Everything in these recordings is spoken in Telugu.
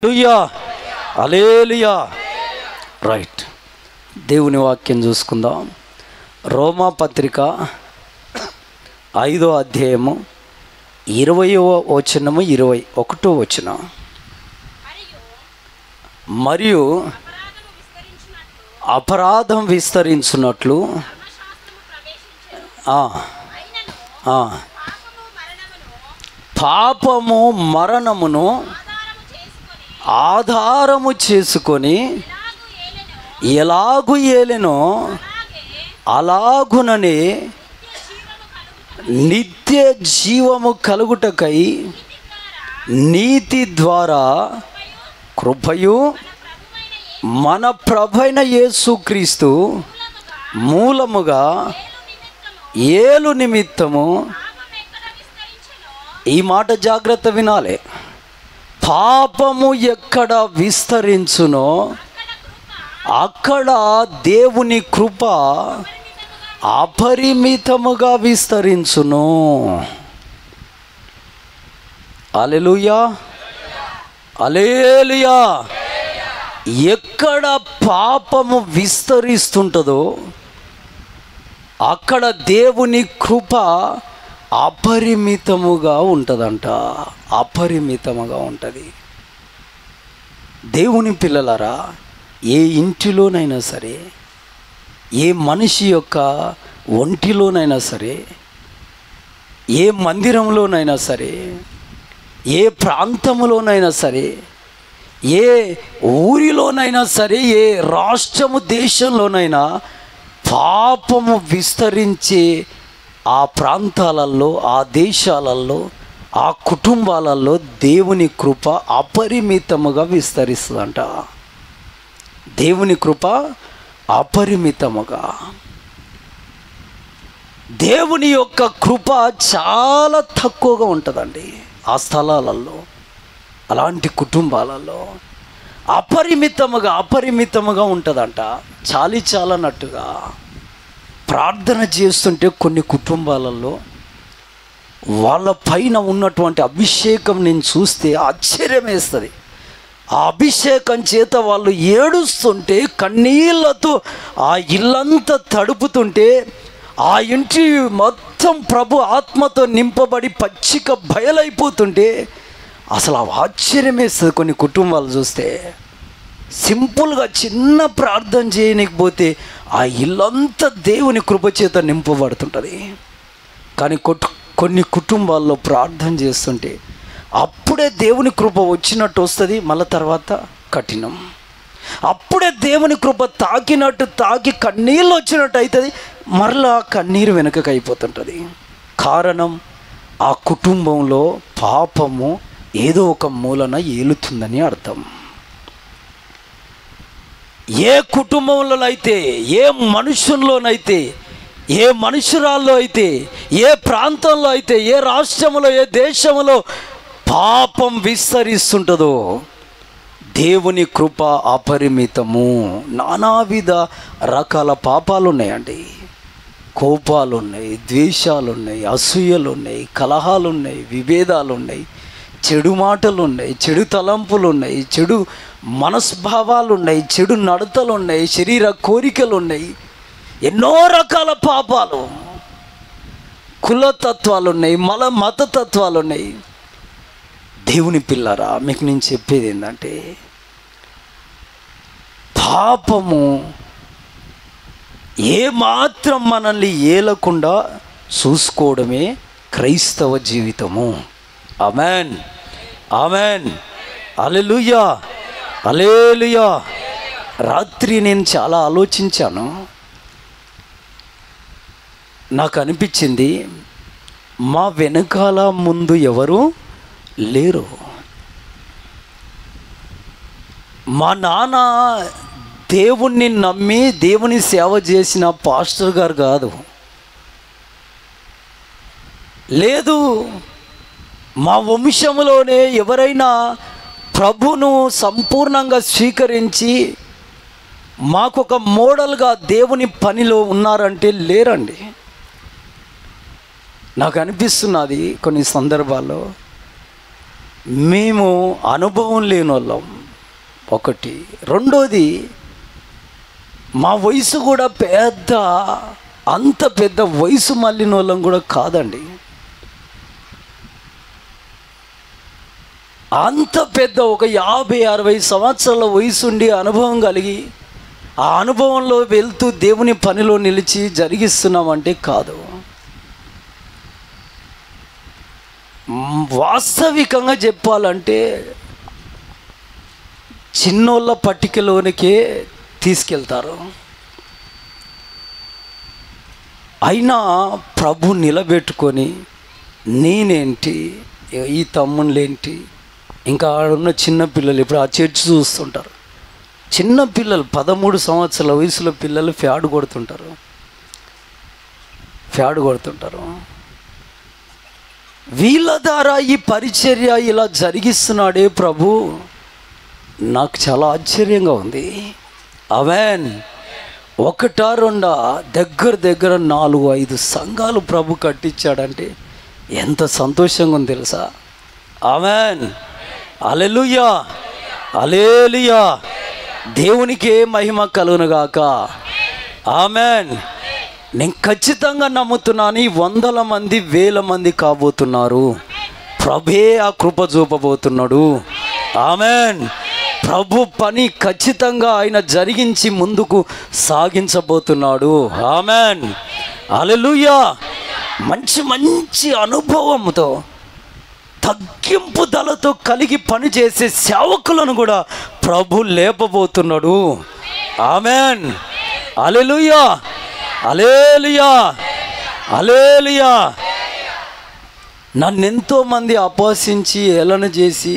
హల్లెలూయా, హల్లెలూయా. రైట్, దేవుని వాక్యం చూసుకుందాం. రోమా పత్రిక 5వ అధ్యాయము 20వ వచనము 21వ వచనం. మరియు అపరాధం విస్తరించున్నట్లు పాపము మరణమును ఆధారము చేసుకొని ఎలాగు ఏలెనో అలాగుననే నిత్య జీవము కలుగుటకై నీతి ద్వారా కృపయు మన ప్రభువైన యేసుక్రీస్తు మూలముగా ఏలు నిమిత్తము. ఈ మాట జాగ్రత్త వినాలి. పాపము ఎక్కడ విస్తరించునో అక్కడ దేవుని కృప అపరిమితముగా విస్తరించును. హల్లెలూయా, హల్లెలూయా. ఎక్కడ పాపము విస్తరిస్తుంటుందో అక్కడ దేవుని కృప అపరిమితముగా ఉంటుందంట. అపరిమితముగా ఉంటుంది. దేవుని పిల్లలారా, ఏ ఇంటిలోనైనా సరే, ఏ మనిషి యొక్క ఒంటిలోనైనా సరే, ఏ మందిరంలోనైనా సరే, ఏ ప్రాంతంలోనైనా సరే, ఏ ఊరిలోనైనా సరే, ఏ రాష్ట్రము దేశంలోనైనా పాపము విస్తరించే ఆ ప్రాంతాలలో, ఆ దేశాలలో, ఆ కుటుంబాలలో దేవుని కృప అపరిమితముగా విస్తరిస్తుందంట. దేవుని కృప అపరిమితముగా. దేవుని యొక్క కృప చాలా తక్కువగా ఉంటుందండి ఆ స్థలాలలో, అలాంటి కుటుంబాలలో. అపరిమితముగా ఉంటుందంట. చాలనట్టుగా ప్రార్థన చేస్తుంటే కొన్ని కుటుంబాలలో వాళ్ళ పైన ఉన్నటువంటి అభిషేకం నేను చూస్తే ఆశ్చర్యం వేస్తుంది. ఆ అభిషేకం చేత వాళ్ళు ఏడుస్తుంటే, కన్నీళ్లతో ఆ ఇల్లంతా తడుపుతుంటే, ఆ ఇంటి మొత్తం ప్రభు ఆత్మతో నింపబడి పచ్చిక బయలైపోతుంటే అసలు ఆశ్చర్యం వేస్తుంది. కొన్ని కుటుంబాలు చూస్తే సింపుల్గా చిన్న ప్రార్థన చేయనికపోతే ఆ ఇల్లంతా దేవుని కృపచేత నింపబడుతుంటుంది. కానీ కొన్ని కుటుంబాల్లో ప్రార్థన చేస్తుంటే అప్పుడే దేవుని కృప వచ్చినట్టు వస్తుంది, మళ్ళీ తర్వాత కఠినం. అప్పుడే దేవుని కృప తాకి కన్నీళ్ళు వచ్చినట్టు అవుతుంది, మరలా కన్నీరు వెనుకకు అయిపోతుంటుంది. కారణం, ఆ కుటుంబంలో పాపము ఏదో ఒక మూలన ఏలుతుందని అర్థం. ఏ కుటుంబంలో అయితే, ఏ మనుషుల్లోనైతే, ఏ మనుషురాల్లో అయితే, ఏ ప్రాంతంలో అయితే, ఏ రాష్ట్రంలో, ఏ దేశంలో పాపం విస్తరిస్తుంటుందో దేవుని కృప అపరిమితము. నానావిధ రకాల పాపాలు ఉన్నాయండి. కోపాలు ఉన్నాయి, ద్వేషాలు ఉన్నాయి, అసూయలు ఉన్నాయి, కలహాలు ఉన్నాయి, విభేదాలు ఉన్నాయి, చెడు మాటలు ఉన్నాయి, చెడు తలంపులు ఉన్నాయి, చెడు మనస్భావాలు ఉన్నాయి, చెడు నడతలు ఉన్నాయి, శరీర కోరికలు ఉన్నాయి, ఎన్నో రకాల పాపాలు, కులతత్వాలు ఉన్నాయి, మతతత్వాలు ఉన్నాయి. దేవుని పిల్లరా, మీకు నేను చెప్పేది ఏంటంటే, పాపము ఏమాత్రం మనల్ని ఏలకుండా చూసుకోవడమే క్రైస్తవ జీవితము. ఆమేన్, ఆమేన్, హల్లెలూయా, హల్లెలూయా. రాత్రి నేను చాలా ఆలోచించాను. నాకు అనిపించింది, మా వెనకాల ముందు ఎవరు లేరు. మా నాన్న దేవుణ్ణి నమ్మి దేవుని సేవ చేసిన పాస్టర్ గారు కాదు, లేదు. మా వంశంలోనే ఎవరైనా ప్రభును సంపూర్ణంగా స్వీకరించి మాకొక మోడల్గా దేవుని పనిలో ఉన్నారంటే లేరండి. నాకు అనిపిస్తున్నది కొన్ని సందర్భాల్లో మేము అనుభవం లేని వాళ్ళం, ఒకటి. రెండోది, మా వయసు కూడా అంత పెద్ద వయసు మళ్ళిన వాళ్ళం కూడా కాదండి. అంత పెద్ద ఒక 50-60 సంవత్సరాల వయసు ఉండి అనుభవం కలిగి ఆ అనుభవంలో వెళ్తూ దేవుని పనిలో నిలిచి జరిగిస్తున్నామంటే కాదు. వాస్తవికంగా చెప్పాలంటే చిన్నోళ్ళ పట్టికలోనికే తీసుకెళ్తారు. అయినా ప్రభు నిలబెట్టుకొని నేనేంటి, ఈ తమ్ముళ్ళేంటి, ఇంకా ఆడున్న చిన్నపిల్లలు, ఇప్పుడు ఆ చర్చ్ చూస్తుంటారు, చిన్నపిల్లలు 13 సంవత్సరాల వయసులో పిల్లలు ఫ్యాడ్ కొడుతుంటారు. వీళ్ళ ద్వారా ఈ పరిచర్య ఇలా జరిగిస్తున్నాడే ప్రభు, నాకు చాలా ఆశ్చర్యంగా ఉంది. ఆమేన్. 1-2 దగ్గర 4-5 సంఘాలు ప్రభు కట్టించాడంటే ఎంత సంతోషంగా ఉంది తెలుసా. ఆమేన్. హల్లెలూయా, హల్లెలూయా. దేవునికే మహిమ కలుగునుగాక. ఆమేన్. నేను ఖచ్చితంగా నమ్ముతున్నాను, 100 మంది 1000 మంది కాబోతున్నారు. ప్రభే ఆ కృప చూపబోతున్నాడు. ఆమేన్. ప్రభు పని ఖచ్చితంగా ఆయన జరిగించి ముందుకు సాగించబోతున్నాడు. ఆమేన్. హల్లెలూయా. మంచి అనుభవంతో తగ్గింపుదలతో కలిగి పనిచేసే సేవకులను కూడా ప్రభు లేపబోతున్నాడు. ఆమేన్. హల్లెలూయా, హల్లెలూయా, హల్లెలూయా. నన్నెంతోమంది అపహసించి ఏలన చేసి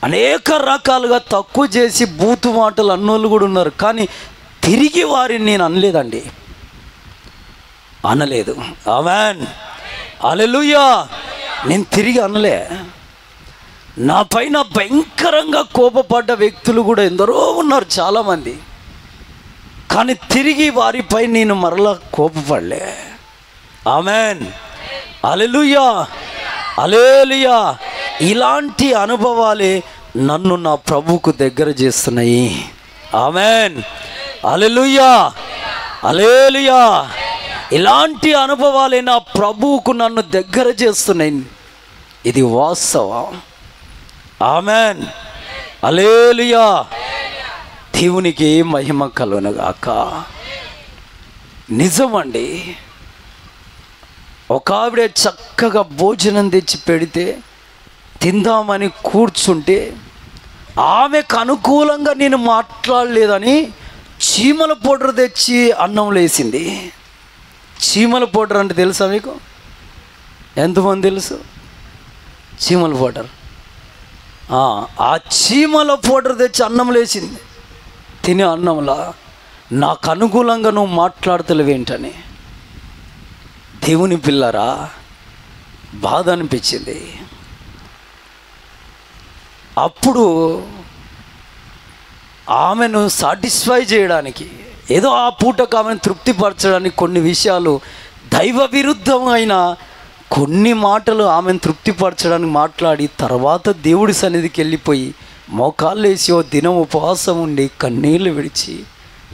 అనేక రకాలుగా తక్కువ చేసి బూతు మాటలు అన్నోళ్ళు కూడా ఉన్నారు. కానీ తిరిగి వారిని నేను అనలేదు. ఆమేన్. హల్లెలూయా. నేను తిరిగి అనలే. నా పైన భయంకరంగా కోపపడ్డ వ్యక్తులు కూడా ఎందరో ఉన్నారు, చాలామంది. కానీ తిరిగి వారిపై నేను మరలా కోపపడలే. ఆమేన్. హల్లెలూయా, హల్లెలూయా. ఇలాంటి అనుభవాలే నన్ను నా ప్రభువుకు దగ్గర చేస్తున్నాయి. ఆమేన్. హల్లెలూయా, హల్లెలూయా. ఇలాంటి అనుభవాలే నా ప్రభువుకు నన్ను దగ్గర చేస్తున్నాయి. ఇది వాస్తవం. ఆమేన్. హల్లెలూయా. దేవునికి మహిమ కలుగునుగాక. నిజమండి. ఒక ఆవిడ చక్కగా భోజనం తెచ్చి పెడితే తిందామని కూర్చుంటే ఆమెకు అనుకూలంగా నేను మాట్లాడలేదని చీమల పౌడర్ తెచ్చి అన్నంలో వేసింది. చీమల పౌడర్ అంటే తెలుసా మీకు? ఎంతమంది తెలుసు చీమల పౌడర్? ఆ చీమల పౌడర్ తెచ్చి అన్నంలో వేసింది. తినే అన్నంలా నాకు అనుకూలంగా నువ్వు మాట్లాడతలేవేంటని. దేవుని పిల్లరా, బాధ అనిపించింది. అప్పుడు ఆమెను సాటిస్ఫై చేయడానికి, ఏదో ఆ పూటకు ఆమెను తృప్తిపరచడానికి కొన్ని విషయాలు, దైవ విరుద్ధమైన కొన్ని మాటలు ఆమెను తృప్తిపరచడానికి మాట్లాడి, తర్వాత దేవుడి సన్నిధికి వెళ్ళిపోయి మోకాళ్ళు వేసి ఓ దినం ఉపవాసం ఉండి కన్నీళ్ళు విడిచి,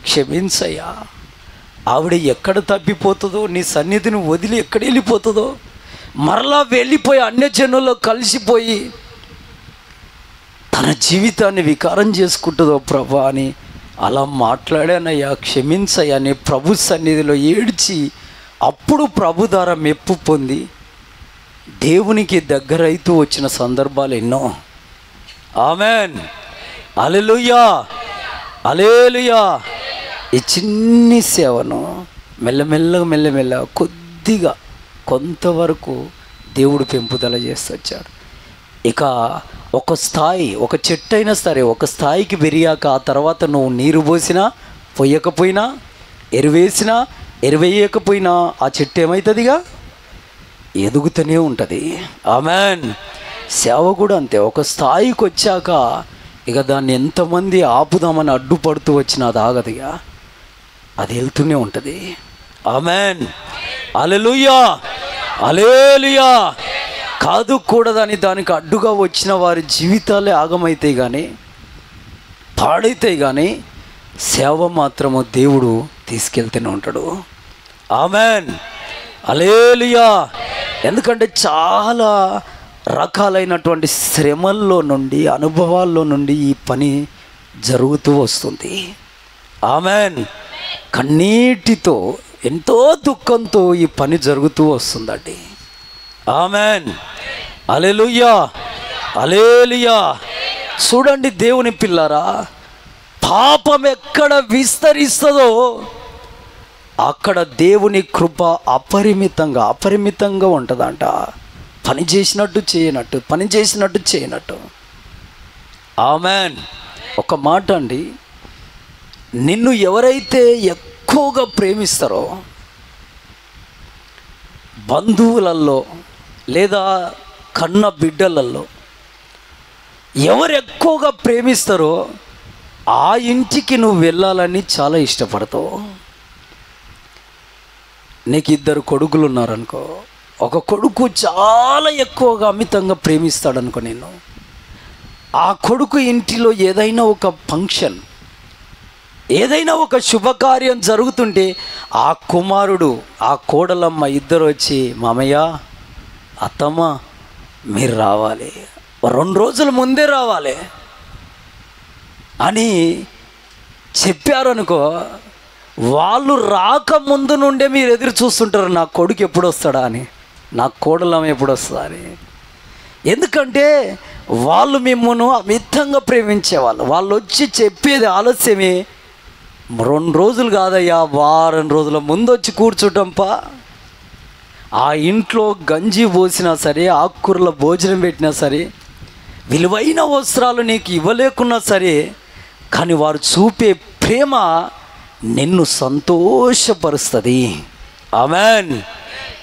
క్షమించయ్యా, ఆవిడ ఎక్కడ తప్పిపోతుందో, నీ సన్నిధిని వదిలి ఎక్కడ వెళ్ళిపోతుందో, మరలా వెళ్ళిపోయి అన్యజనుల్లో కలిసిపోయి తన జీవితాన్ని వికారం చేసుకుంటుందో ప్రభా అని అలా మాట్లాడానయ్యా, క్షమించయ్యా అని ప్రభు సన్నిధిలో ఏడ్చి, అప్పుడు ప్రభు ద్వారా మెప్పు పొంది దేవునికి దగ్గరైతూ వచ్చిన సందర్భాలు ఎన్నో. ఆమేన్. హల్లెలూయా, హల్లెలూయా. ఈ చిన్ని సేవను మెల్లమెల్లగా కొద్దిగా కొంతవరకు దేవుడు పెంపుదల చేస్తూ వచ్చాడు. ఇక ఒక స్థాయి, ఒక చెట్టు అయినా సరే ఒక స్థాయికి పెరిగాక ఆ తర్వాత నువ్వు నీరు పోసినా పొయ్యకపోయినా, ఎరువేసినా ఎరువేయకపోయినా ఆ చెట్టు ఏమవుతుందిగా, ఎదుగుతూనే ఉంటుంది. ఆమేన్. సేవ కూడా అంతే. ఒక స్థాయికి వచ్చాక ఇక దాన్ని ఎంతమంది ఆపుదామని అడ్డుపడుతూ వచ్చినా అది ఆగదుగా, అది వెళ్తూనే ఉంటుంది. ఆమేన్. హల్లెలూయా, హల్లెలూయా. కాదు కూడదని దానికి అడ్డుగా వచ్చిన వారి జీవితాలే ఆగమైతాయి. కానీ పాడైతే కానీ సేవ మాత్రము దేవుడు తీసుకెళ్తూనే ఉంటాడు. ఆమెన్, హల్లెలూయా. ఎందుకంటే చాలా రకాలైనటువంటి శ్రమల్లో నుండి, అనుభవాల్లో నుండి ఈ పని జరుగుతూ వస్తుంది. ఆమెన్. కన్నీటితో, ఎంతో దుఃఖంతో ఈ పని జరుగుతూ వస్తుందండి. ఆమెన్, హల్లెలూయా, హల్లెలూయా. చూడండి దేవుని పిల్లరా, పాపం ఎక్కడ విస్తరిస్తుందో అక్కడ దేవుని కృప అపరిమితంగా ఉంటుందంట. పని చేసినట్టు చేయనట్టు. ఆమెన్. ఒక మాట అండి, నిన్ను ఎవరైతే ఎక్కువగా ప్రేమిస్తారో, బంధువులలో లేదా కన్న బిడ్డలలో ఎవరు ఎక్కువగా ప్రేమిస్తారో ఆ ఇంటికి నువ్వు వెళ్ళాలని చాలా ఇష్టపడతావు. నీకు 2 కొడుకులు ఉన్నారనుకో, ఒక కొడుకు చాలా ఎక్కువగా అమితంగా ప్రేమిస్తాడనుకో నేను. ఆ కొడుకు ఇంటిలో ఏదైనా ఒక ఫంక్షన్, ఏదైనా ఒక శుభకార్యం జరుగుతుంటే ఆ కుమారుడు, ఆ కోడలమ్మ ఇద్దరు వచ్చి, మామయ్య, అత్తమ్మ, మీరు రావాలి, 2 రోజుల ముందే రావాలి అని చెప్పారనుకో, వాళ్ళు రాకముందు నుండే మీరు ఎదురు చూస్తుంటారు, నా కొడుకు ఎప్పుడు వస్తాడా అని, నా కోడలమ్మ ఎప్పుడు వస్తుందా అని. ఎందుకంటే వాళ్ళు మిమ్మల్ని అమితంగా ప్రేమించేవాళ్ళు. వాళ్ళు వచ్చి చెప్పేది ఆలస్యమే, 2 రోజులు కాదయ్యా, వారం రోజుల ముందు వచ్చి కూర్చోటంపా. ఆ ఇంట్లో గంజి పోసినా సరే, ఆకుకూరల భోజనం పెట్టినా సరే, విలువైన వస్త్రాలు నీకు ఇవ్వలేకున్నా సరే, కానీ వారు చూపే ప్రేమ నిన్ను సంతోషపరుస్తుంది. ఆమెన్,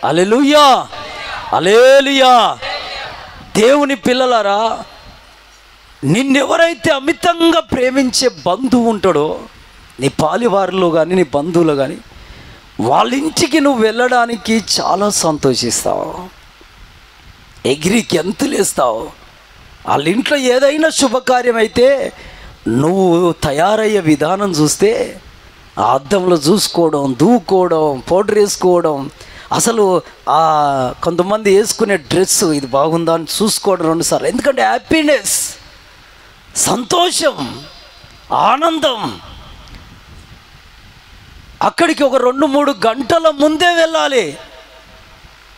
హల్లెలూయా, హల్లెలూయా. దేవుని పిల్లలారా, నిన్నెవరైతే అమితంగా ప్రేమించే బంధువు ఉంటాడో, నీ పాలివారిలో కానీ నీ బంధువులు కానీ, వాళ్ళ ఇంటికి నువ్వు వెళ్ళడానికి చాలా సంతోషిస్తావు, ఎగిరి గెంతులేస్తావు. వాళ్ళ ఇంట్లో ఏదైనా శుభకార్యం అయితే నువ్వు తయారయ్యే విధానం చూస్తే, ఆ అద్దంలో చూసుకోవడం, దూకోవడం, పౌడర్ వేసుకోవడం, అసలు కొంతమంది వేసుకునే డ్రెస్ ఇది బాగుందా అని చూసుకోవడం 2 సార్లు. ఎందుకంటే హ్యాపీనెస్, సంతోషం, ఆనందం. అక్కడికి ఒక 2-3 గంటల ముందే వెళ్ళాలి.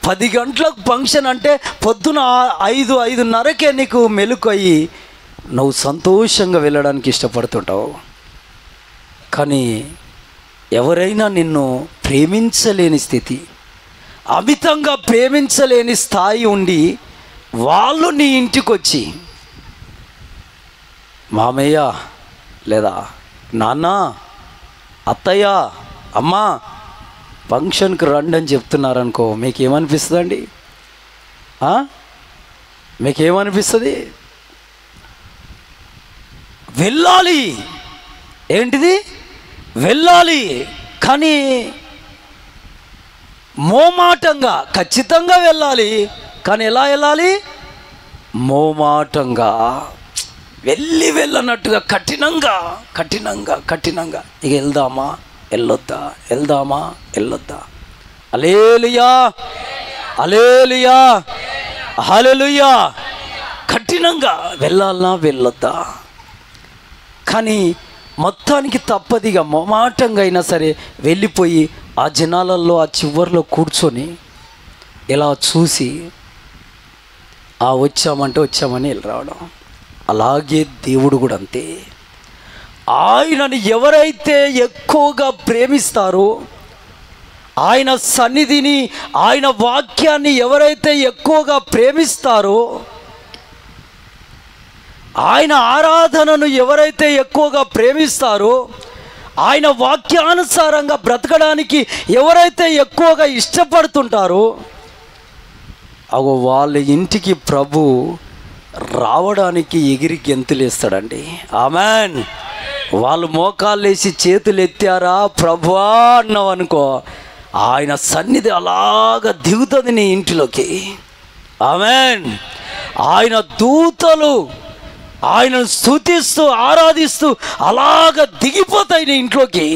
10 గంటలకు ఫంక్షన్ అంటే పొద్దున 5-5:30కే నీకు మెలుకయ్యి నువ్వు సంతోషంగా వెళ్ళడానికి ఇష్టపడుతుంటావు. కానీ ఎవరైనా నిన్ను ప్రేమించలేని స్థితి, అమితంగా ప్రేమించలేని స్థాయి ఉండి వాళ్ళు నీ ఇంటికి వచ్చి, మామయ్య లేదా నాన్న, అత్తయ్య, అమ్మ, ఫంక్షన్కి రండి అని చెప్తున్నారనుకో, మీకేమనిపిస్తుందండి? మీకేమనిపిస్తుంది? వెళ్ళాలి. ఏంటిది? వెళ్ళాలి. కానీ మోమాటంగా, ఖచ్చితంగా వెళ్ళాలి. కానీ ఎలా వెళ్ళాలి? మోమాటంగా, వెళ్ళనట్టుగా, కఠినంగా. ఇక వెళ్దామా వెళ్ళొద్దా? హల్లెలూయా, హల్లెలూయా, హల్లెలూయా. కఠినంగా వెళ్ళొద్దా? కానీ మొత్తానికి తప్పదిగా మొమాటంగా అయినా సరే వెళ్ళిపోయి ఆ జనాలలో ఆ చివర్లో కూర్చొని ఇలా చూసి వచ్చామని వెళ్ళి రావడం. అలాగే దేవుడు కూడా అంతే. ఆయనని ఎవరైతే ఎక్కువగా ప్రేమిస్తారో, ఆయన సన్నిధిని, ఆయన వాక్యాన్ని ఎవరైతే ఎక్కువగా ప్రేమిస్తారో, ఆయన ఆరాధనను ఎవరైతే ఎక్కువగా ప్రేమిస్తారో, ఆయన వాక్యానుసారంగా బ్రతకడానికి ఎవరైతే ఎక్కువగా ఇష్టపడుతుంటారో, వాళ్ళ ఇంటికి ప్రభు రావడానికి ఎగిరి గెంతులేస్తాడండి. ఆమెన్. వాళ్ళు మోకాళ్ళు వేసి చేతులు ఎత్తారా ప్రభువా అన్నావు అనుకో, ఆయన సన్నిధి అలాగా దిగుతుంది నీ ఇంటిలోకి. ఆమెన్. ఆయన దూతలు ఆయనను స్తుతిస్తూ ఆరాధిస్తూ అలాగ దిగిపోతాయి నీ ఇంట్లోకి.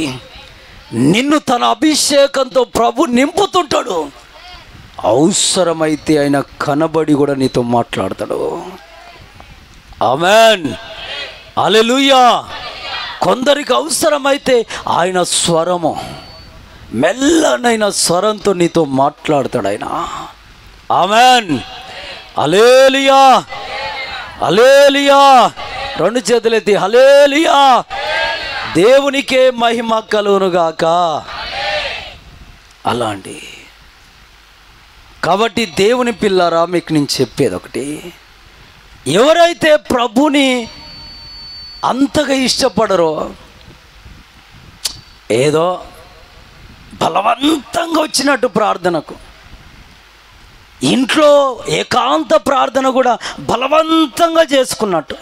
నిన్ను తన అభిషేకంతో ప్రభు నింపుతుంటాడు. అవసరమైతే ఆయన కనబడి కూడా నీతో మాట్లాడతాడు. ఆమేన్, హల్లెలూయా. కొందరికి అవసరమైతే ఆయన స్వరము, మెల్లనైన స్వరంతో నీతో మాట్లాడతాడు ఆయన. ఆమేన్, హల్లెలూయా, హల్లెలూయా. రెండు చేతులెత్తి హల్లెలూయా. దేవునికే మహిమ కలుగునుగాక. అలాంటి కాబట్టి దేవుని పిల్లరా, మీకు నేను చెప్పేది ఒకటి, ఎవరైతే ప్రభుని అంతగా ఇష్టపడరో, ఏదో బలవంతంగా వచ్చినట్టు ప్రార్థనకు, ఇంట్లో ఏకాంత ప్రార్థన కూడా బలవంతంగా చేసుకున్నట్టు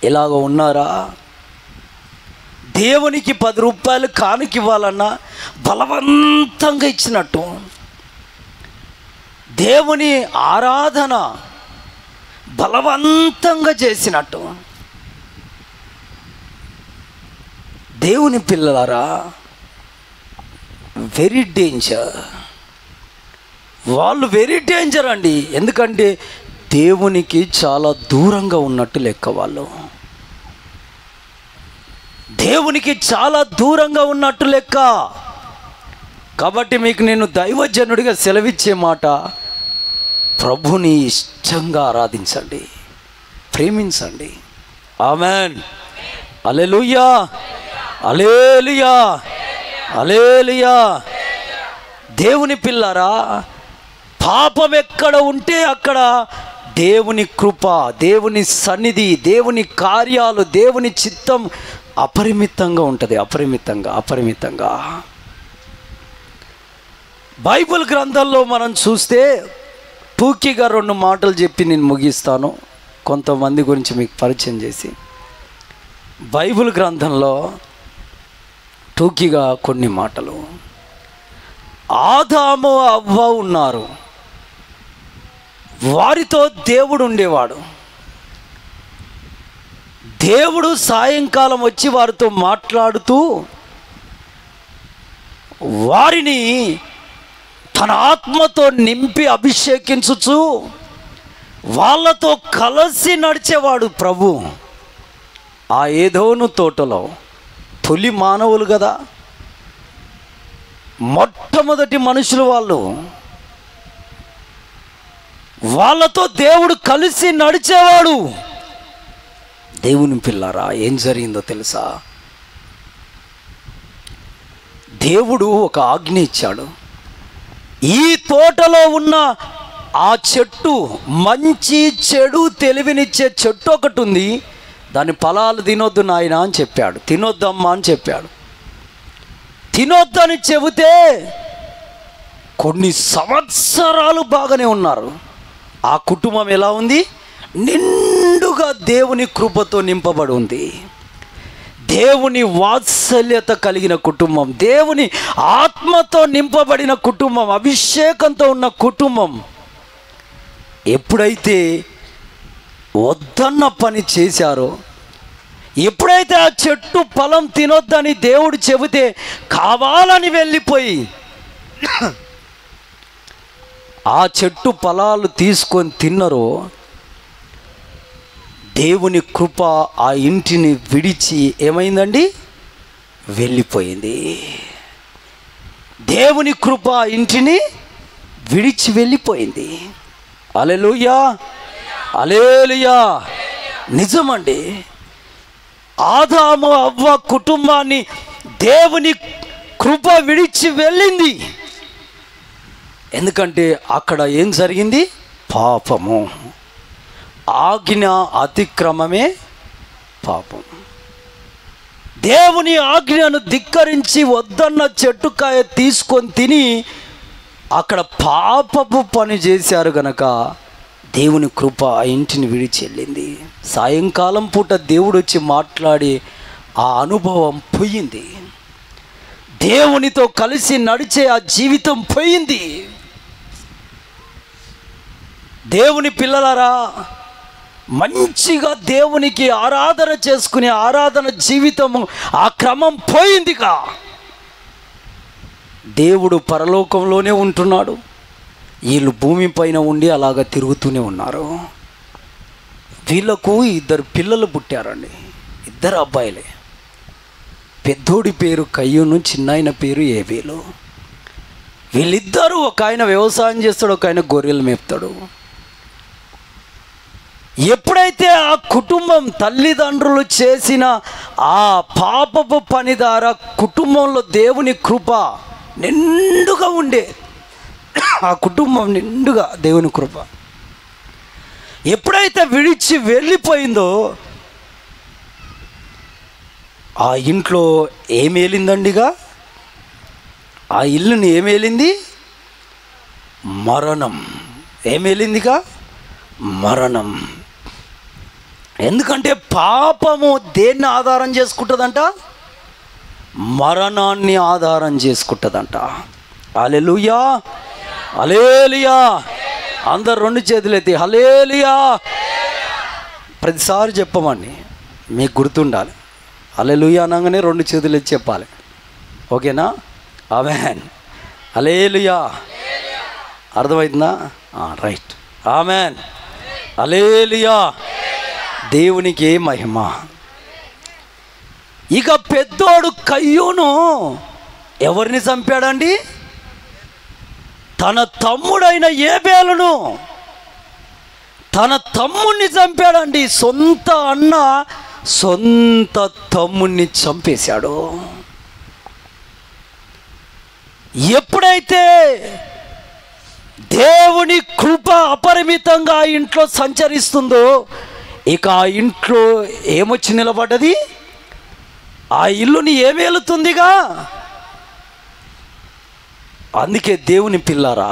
ఇలాగ ఉన్నారా? దేవునికి 10 రూపాయలు కానుక ఇవ్వాలన్నా బలవంతంగా ఇచ్చినట్టు, దేవుని ఆరాధన బలవంతంగా చేసినట్టు. దేవుని పిల్లలారా, వెరీ డేంజర్. వాళ్ళు వెరీ డేంజర్ అండి. ఎందుకంటే దేవునికి చాలా దూరంగా ఉన్నట్టు లెక్క. వాళ్ళు దేవునికి చాలా దూరంగా ఉన్నట్టు లెక్క. కాబట్టి మీకు నేను దైవజనుడిగా సెలవిచ్చే మాట, ప్రభుని ఇష్టంగా ఆరాధించండి, ప్రేమించండి. ఆమేన్, హల్లెలూయా, హల్లెలూయా, హల్లెలూయా. దేవుని పిల్లరా, పాపం ఎక్కడ ఉంటే అక్కడ దేవుని కృప, దేవుని సన్నిధి, దేవుని కార్యాలు, దేవుని చిత్తం అపరిమితంగా ఉంటుంది. అపరిమితంగా. బైబిల్ గ్రంథంలో మనం చూస్తే టూకీగా 2 మాటలు చెప్పి నేను ముగిస్తాను, కొంతమంది గురించి మీకు పరిచయం చేసి. బైబిల్ గ్రంథంలో టూకీగా కొన్ని మాటలు. ఆదాము అవ్వ ఉన్నారు, వారితో దేవుడు ఉండేవాడు. దేవుడు సాయంకాలం వచ్చి వారితో మాట్లాడుతూ వారిని తన ఆత్మతో నింపి అభిషేకించుచు వాళ్ళతో కలిసి నడిచేవాడు ప్రభు. ఆ ఏదోను తోటలో తొలి మానవులు కదా, మొట్టమొదటి మనుషులు వాళ్ళు. వాళ్ళతో దేవుడు కలిసి నడిచేవాడు. దేవుని పిల్లారా, ఏం జరిగిందో తెలుసా? దేవుడు ఒక ఆజ్ఞ ఇచ్చాడు. ఈ తోటలో ఉన్న ఆ చెట్టు, మంచి చెడు తెలివినిచ్చే చెట్టు ఒకటి ఉంది, దాని ఫలాలు తినొద్దు నాయన అని చెప్పాడు. తినొద్దమ్మా అని చెప్పాడు. తినొద్దని చెబితే కొన్ని సంవత్సరాలు బాగానే ఉన్నారు. ఆ కుటుంబం ఎలా ఉంది? నిండుగా దేవుని కృపతో నింపబడి ఉంది. దేవుని వాత్సల్యత కలిగిన కుటుంబం, దేవుని ఆత్మతో నింపబడిన కుటుంబం, అభిషేకంతో ఉన్న కుటుంబం. ఎప్పుడైతే వద్దన్న పని చేశారో, ఎప్పుడైతే ఆ చెట్టు ఫలం తినొద్దని దేవుడు చెబితే కావాలని వెళ్ళిపోయి ఆ చెట్టు ఫలాలు తీసుకొని తిన్నరో, దేవుని కృప ఆ ఇంటిని విడిచి ఏమైందండి? వెళ్ళిపోయింది. దేవుని కృప ఆ ఇంటిని విడిచి వెళ్ళిపోయింది. హల్లెలూయా, హల్లెలూయా. నిజమండి, ఆదాము అవ్వ కుటుంబాన్ని దేవుని కృప విడిచి వెళ్ళింది. ఎందుకంటే అక్కడ ఏం జరిగింది? పాపము. ఆజ్ఞ అతిక్రమమే పాపం. దేవుని ఆజ్ఞను ధిక్కరించి వద్దన్న చెట్టుకాయ తీసుకొని తిని అక్కడ పాపపు పని చేశారు గనక దేవుని కృప ఆ ఇంటిని విడిచి వెళ్ళింది. సాయంకాలం పూట దేవుడు వచ్చి మాట్లాడి ఆ అనుభవం పోయింది. దేవునితో కలిసి నడిచే ఆ జీవితం పోయింది. దేవుని పిల్లలారా, మంచిగా దేవునికి ఆరాధన చేసుకునే ఆరాధన జీవితము ఆ క్రమం పోయిందిగా. దేవుడు పరలోకంలోనే ఉంటున్నాడు, వీళ్ళు భూమి పైన ఉండి అలాగ తిరుగుతూనే ఉన్నారు. వీళ్ళకు 2 పిల్లలు పుట్టారండి, 2 అబ్బాయిలే. పెద్దోడి పేరు కయ్యూను, చిన్నాయన పేరు ఏబేలు. వీళ్ళిద్దరూ, ఒక ఆయన వ్యవసాయం చేస్తాడు, ఒక ఆయన గొర్రెలు మేపుతాడు. ఎప్పుడైతే ఆ కుటుంబం తల్లిదండ్రులు చేసిన ఆ పాపపు పని ద్వారా కుటుంబంలో దేవుని కృప నిండుగా ఉండే, ఆ కుటుంబం నిండుగా దేవుని కృప ఎప్పుడైతే విడిచి వెళ్ళిపోయిందో ఆ ఇంట్లో ఏమేలిందండిగా, ఆ ఇల్లుని ఏమేలింది? మరణం. ఏమేలిందిగా? మరణం. ఎందుకంటే పాపము దేన్ని ఆధారం చేసుకుంటుందంట? మరణాన్ని ఆధారం చేసుకుంటుందంట. హల్లెలూయా, హల్లెలూయా. అందరు 2 చేతులు ఎత్తి హల్లెలూయా. ప్రతిసారి చెప్పమండి, మీకు గుర్తుండాలి. హల్లెలూయా అనగానే 2 చేతులు ఎత్తి చెప్పాలి, ఓకేనా? ఆమేన్, హల్లెలూయా. అర్థమవుతుందా? రైట్, ఆమేన్, హల్లెలూయా. దేవునికి మహిమ. ఇక పెద్దోడు కయ్యూను ఎవరిని చంపాడండి? తన తమ్ముడైన ఏబేలును, తన తమ్ముణ్ణి చంపాడండి. సొంత అన్న సొంత తమ్ముణ్ణి చంపేశాడు. ఎప్పుడైతే దేవుని కృప అపరిమితంగా ఆ ఇంట్లో సంచరిస్తుందో, ఇక ఆ ఇంట్లో ఏమొచ్చి నిలబడ్డది? ఆ ఇల్లుని ఏమేలుతుందిగా. అందుకే దేవుని పిల్లారా,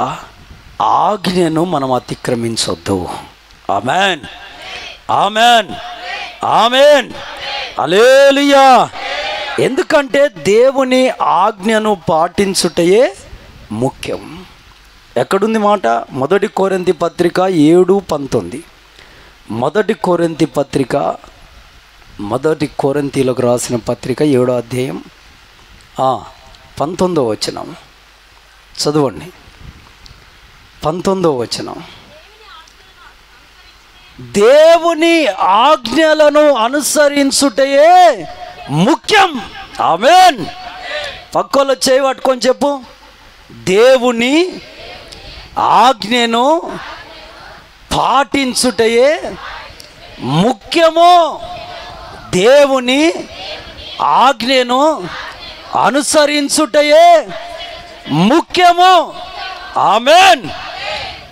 ఆజ్ఞను మనం అతిక్రమించొద్దు. ఆమేన్, ఆమేన్, ఆమేన్, హల్లెలూయా. ఎందుకంటే దేవుని ఆజ్ఞను పాటించుటయే ముఖ్యం. ఎక్కడుంది మాట? 1 కొరింథీ పత్రిక 7:19. 1 కొరింథీ పత్రిక, 1 కొరింథీలకు రాసిన పత్రిక 7వ అధ్యాయం 19వ వచనం చదవండి. 19వ వచనం. దేవుని ఆజ్ఞలను అనుసరించుటయే ముఖ్యం. ఆమేన్. పక్కలో చేయి పట్టుకొని చెప్పు, దేవుని ఆజ్ఞను పాటించుటయే ముఖ్యము. దేవుని ఆజ్ఞను అనుసరించుటయే ముఖ్యము. ఆమేన్.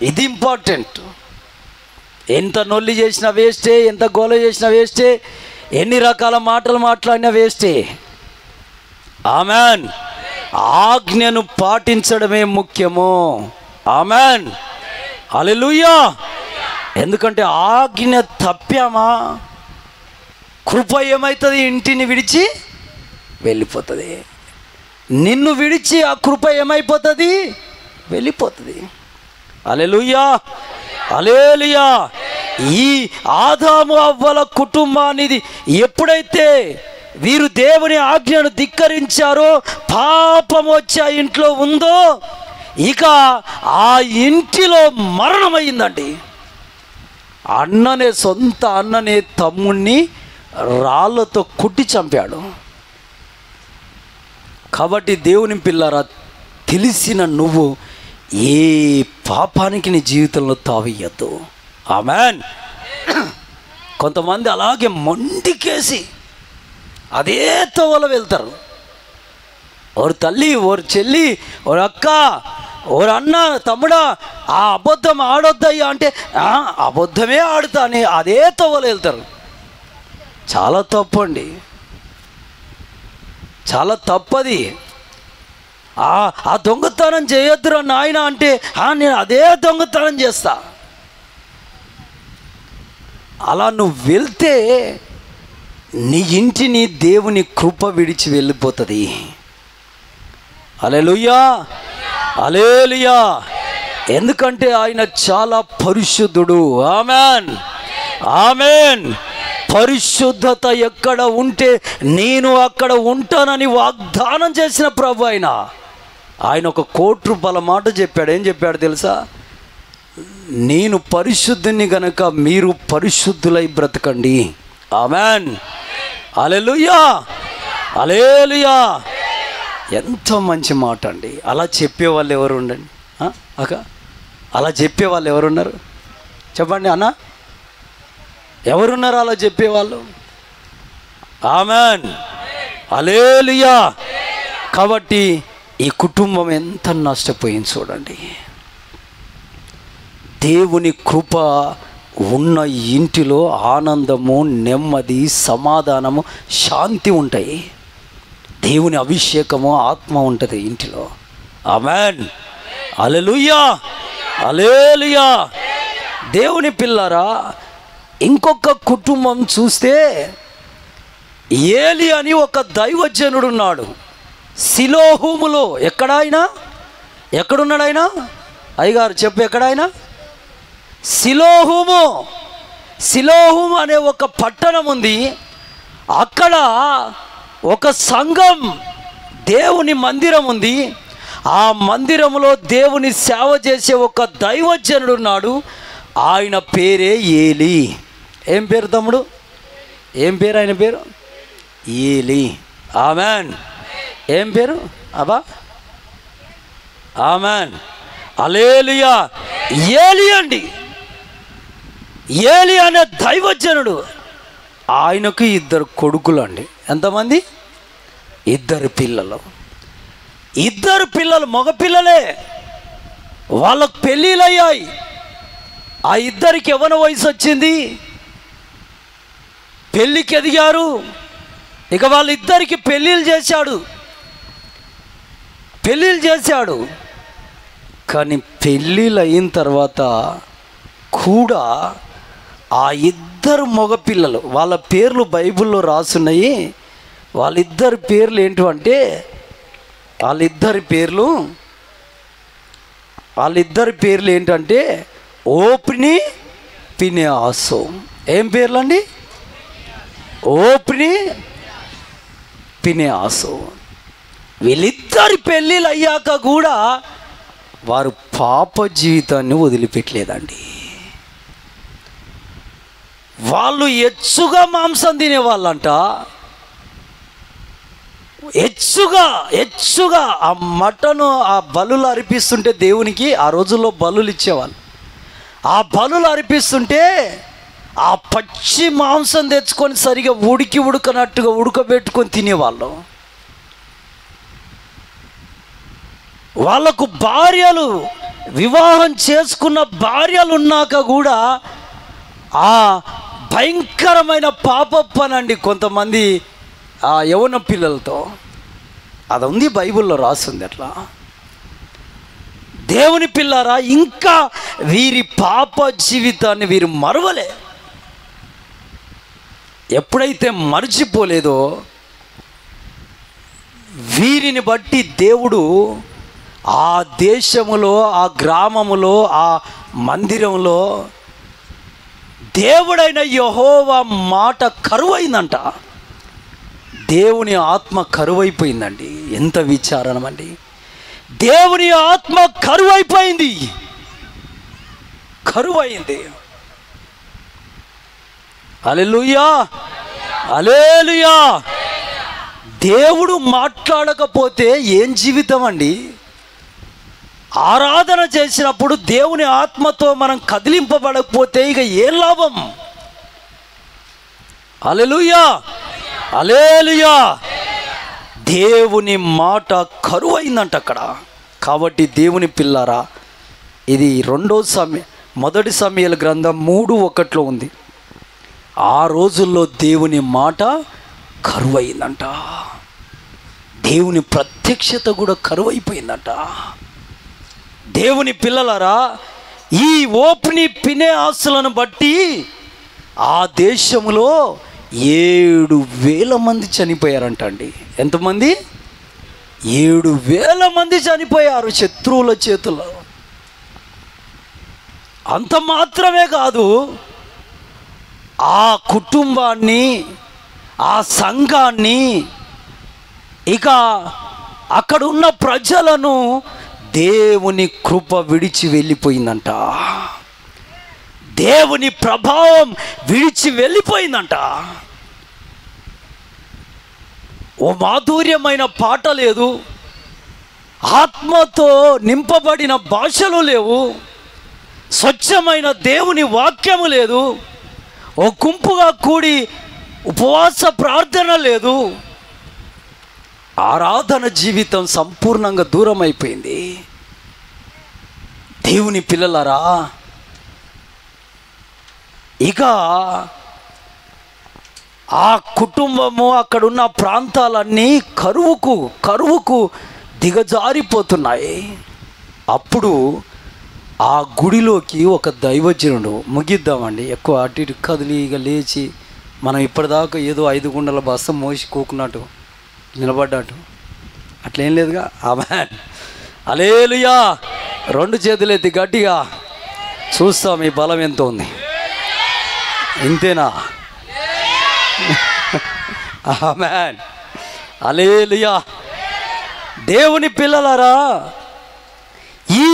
ఇది ఇంపార్టెంట్. ఎంత నొల్లి చేసినా వేస్టే, ఎంత గోల చేసినా వేస్టే, ఎన్ని రకాల మాటలు మాట్లాడినా వేస్టే. ఆమేన్. ఆజ్ఞను పాటించడమే ముఖ్యము. ఆమేన్, హల్లెలూయా. ఎందుకంటే ఆజ్ఞ తప్పామా, కృప ఏమవుతుంది? ఇంటిని విడిచి వెళ్ళిపోతుంది. నిన్ను విడిచి ఆ కృప ఏమైపోతుంది? వెళ్ళిపోతుంది. హల్లెలూయా, హల్లెలూయా. ఈ ఆదాము అవ్వల కుటుంబానిది ఎప్పుడైతే వీరు దేవుని ఆజ్ఞను ధిక్కరించారో, పాపం వచ్చి ఆ ఇంట్లో ఉందో, ఇక ఆ ఇంటిలో మరణమైందండి. అన్ననే, సొంత అన్ననే తమ్ముణ్ణి రాళ్ళతో కుట్టి చంపాడు. కాబట్టి దేవుని పిల్లారా, తెలిసిన నువ్వు ఏ పాపానికి నీ జీవితంలో తావియ్యద్దు. ఆమేన్. కొంతమంది అలాగే మొండికేసి అదే తోవలో వెళ్తారు. ఓరు తల్లి, ఓరు చెల్లి, ఓరు అక్క, ఓరు అన్న, తమ్ముడా, ఆ అబద్ధం ఆడొద్దయ్యా అంటే అబద్ధమే ఆడుతా అని అదే తోవలో వెళ్తారు. చాలా తప్పండి, చాలా తప్పది. ఆ దొంగతనం చేయొద్దురా నాయన అంటే నేను అదే దొంగతనం చేస్తా. అలా నువ్వు వెళ్తే నీ ఇంటిని దేవుని కృప విడిచి వెళ్ళిపోతుంది. హల్లెలూయా, హల్లెలూయా. ఎందుకంటే ఆయన చాలా పరిశుద్ధుడు. ఆమేన్. ఆమేన్. పరిశుద్ధత ఎక్కడ ఉంటే నేను అక్కడ ఉంటానని వాగ్దానం చేసిన ప్రభు ఆయన ఒక ₹1,00,00,000 మాట చెప్పాడు. ఏం చెప్పాడు తెలుసా? నేను పరిశుద్ధుని గనక మీరు పరిశుద్ధులై బ్రతకండి. ఆమేన్. హల్లెలూయా, హల్లెలూయా. ఎంత మంచి మాట అండి. అలా చెప్పేవాళ్ళు ఎవరు ఉండండి అక్క? అలా చెప్పేవాళ్ళు ఎవరున్నారు చెప్పండి అన్న? ఎవరున్నారు అలా చెప్పేవాళ్ళు? ఆమేన్, హల్లెలూయా. కాబట్టి ఈ కుటుంబం ఎంత నష్టపోయింది చూడండి. దేవుని కృప ఉన్న ఇంటిలో ఆనందము, నెమ్మది, సమాధానము, శాంతి ఉంటాయి. దేవుని అభిషేకము, ఆత్మ ఉంటుంది ఇంటిలో. ఆమేన్, హల్లెలూయా, హల్లెలూయా. దేవుని పిల్లరా, ఇంకొక కుటుంబం చూస్తే ఏలి అని ఒక దైవజనుడు ఉన్నాడు సిలోహుములో. ఎక్కడున్నాడు ఆయన? అయ్యగారు చెప్పు, ఎక్కడాయన? సిలోహుము అనే ఒక పట్టణం ఉంది. అక్కడ ఒక సంఘం, దేవుని మందిరం ఉంది. ఆ మందిరంలో దేవుని సేవ చేసే ఒక దైవజనుడు ఉన్నాడు. ఆయన పేరే ఏలి. ఏం పేరు తమ్ముడు? ఏం పేరు ఆయన పేరు? ఏలి. ఆమేన్. ఏం పేరు అబ్బా? ఆమేన్, హల్లెలూయా. ఏలి అండి. ఏలి అనే దైవజనుడు. ఆయనకు 2 కొడుకులు అండి. ఎంతమంది? 2 పిల్లలు. 2 పిల్లలు మగపిల్లలే. వాళ్ళకు పెళ్ళిళ్ళు అయ్యాయి. ఆ 2కి యవ్వన వయసు వచ్చింది, పెళ్ళికి ఎదిగారు. ఇక వాళ్ళిద్దరికి పెళ్ళిళ్ళు చేశాడు. కానీ పెళ్ళిళ్ళు అయిన తర్వాత కూడా ఆ 2 మగపిల్లలు, వాళ్ళ పేర్లు బైబిల్లో రాసున్నాయి. వాళ్ళిద్దరి పేర్లు ఏంటంటే, వాళ్ళిద్దరి పేర్లు ఏంటంటే ఓప్ని, ఫినెహాసు. ఏం పేర్లు అండి? ఓప్ని, ఫినెహాసు. వీళ్ళిద్దరి పెళ్ళిళ్ళు అయ్యాక కూడా వారు పాప జీవితాన్ని వదిలిపెట్టలేదండి. వాళ్ళు ఎచ్చుగా మాంసం తినేవాళ్ళంట. ఎచ్చుగా ఆ మటను, ఆ బలులు అర్పిస్తుంటే దేవునికి, ఆ రోజుల్లో బలులు ఇచ్చేవాళ్ళు. ఆ బలులు అర్పిస్తుంటే ఆ పచ్చి మాంసం తెచ్చుకొని సరిగా ఉడకనట్టుగా ఉడకబెట్టుకొని తినేవాళ్ళు. వాళ్ళకు భార్యలు, వివాహం చేసుకున్న భార్యలు ఉన్నాక కూడా ఆ భయంకరమైన పాప పనండి కొంతమంది ఆ యవ్వన పిల్లలతో. అది ఉంది, బైబిల్లో రాస్తుంది. అట్లా దేవుని పిల్లరా, ఇంకా వీరి పాప జీవితాన్ని వీరు మరవలే. ఎప్పుడైతే మర్చిపోలేదో వీరిని బట్టి దేవుడు ఆ దేశములో, ఆ గ్రామములో, ఆ మందిరంలో దేవుడైన యెహోవా మాట కరువైందంట. దేవుని ఆత్మ కరువైపోయిందండి. ఎంత విచారణమండి! దేవుని ఆత్మ కరువైంది. హల్లెలూయా, హల్లెలూయా. దేవుడు మాట్లాడకపోతే ఏం జీవితం అండి? ఆరాధన చేసినప్పుడు దేవుని ఆత్మతో మనం కదిలింపబడకపోతే ఇక ఏం లాభం? హల్లెలూయా, హల్లెలూయా. దేవుని మాట కరువైందంట అక్కడ. కాబట్టి దేవుని పిల్లారా, ఇది 1 సమూయేలు గ్రంథం 3:1 ఉంది. ఆ రోజుల్లో దేవుని మాట కరువైందంట. దేవుని ప్రత్యక్షత కూడా కరువైపోయిందంట. దేవుని పిల్లలారా, ఈ ఓప్ని, ఫినెహాసులను బట్టి ఆ దేశంలో 7,000 మంది చనిపోయారంట అండి. ఎంతమంది? 7,000 మంది చనిపోయారు శత్రువుల చేతుల్లో. అంత మాత్రమే కాదు, ఆ కుటుంబాన్ని, ఆ సంఘాన్ని, ఇక అక్కడ ఉన్న ప్రజలను దేవుని కృప విడిచి వెళ్ళిపోయిందంట. దేవుని ప్రభావం విడిచి వెళ్ళిపోయిందంట. ఓ మాధుర్యమైన పాట లేదు, ఆత్మతో నింపబడిన భాషలు లేవు, స్వచ్ఛమైన దేవుని వాక్యము లేదు, ఓ గుంపుగా కూడి ఉపవాస ప్రార్థన లేదు, ఆరాధన జీవితం సంపూర్ణంగా దూరం అయిపోయింది. దేవుని పిల్లలారా, ఇక ఆ కుటుంబము, అక్కడున్న ప్రాంతాలన్నీ కరువుకు దిగజారిపోతున్నాయి. అప్పుడు ఆ గుడిలోకి ఒక దైవజనుడు, ముగిద్దామండి, ఎక్కువ అటు ఇటు కదిలి ఇక లేచి మనం ఇప్పటిదాకా ఏదో 5 గుండల బస్సు మోసి కూకున్నట్టు నిలబడ్డట్టు అట్లేం లేదుగా. ఆమేన్, హల్లెలూయా. 2 చేతులు ఎత్తి గట్టిగా చూస్తాం మీ బలం ఎంత ఉంది. ఇంతేనా? ఆమేన్, హల్లెలూయా. దేవుని పిల్లలారా, ఈ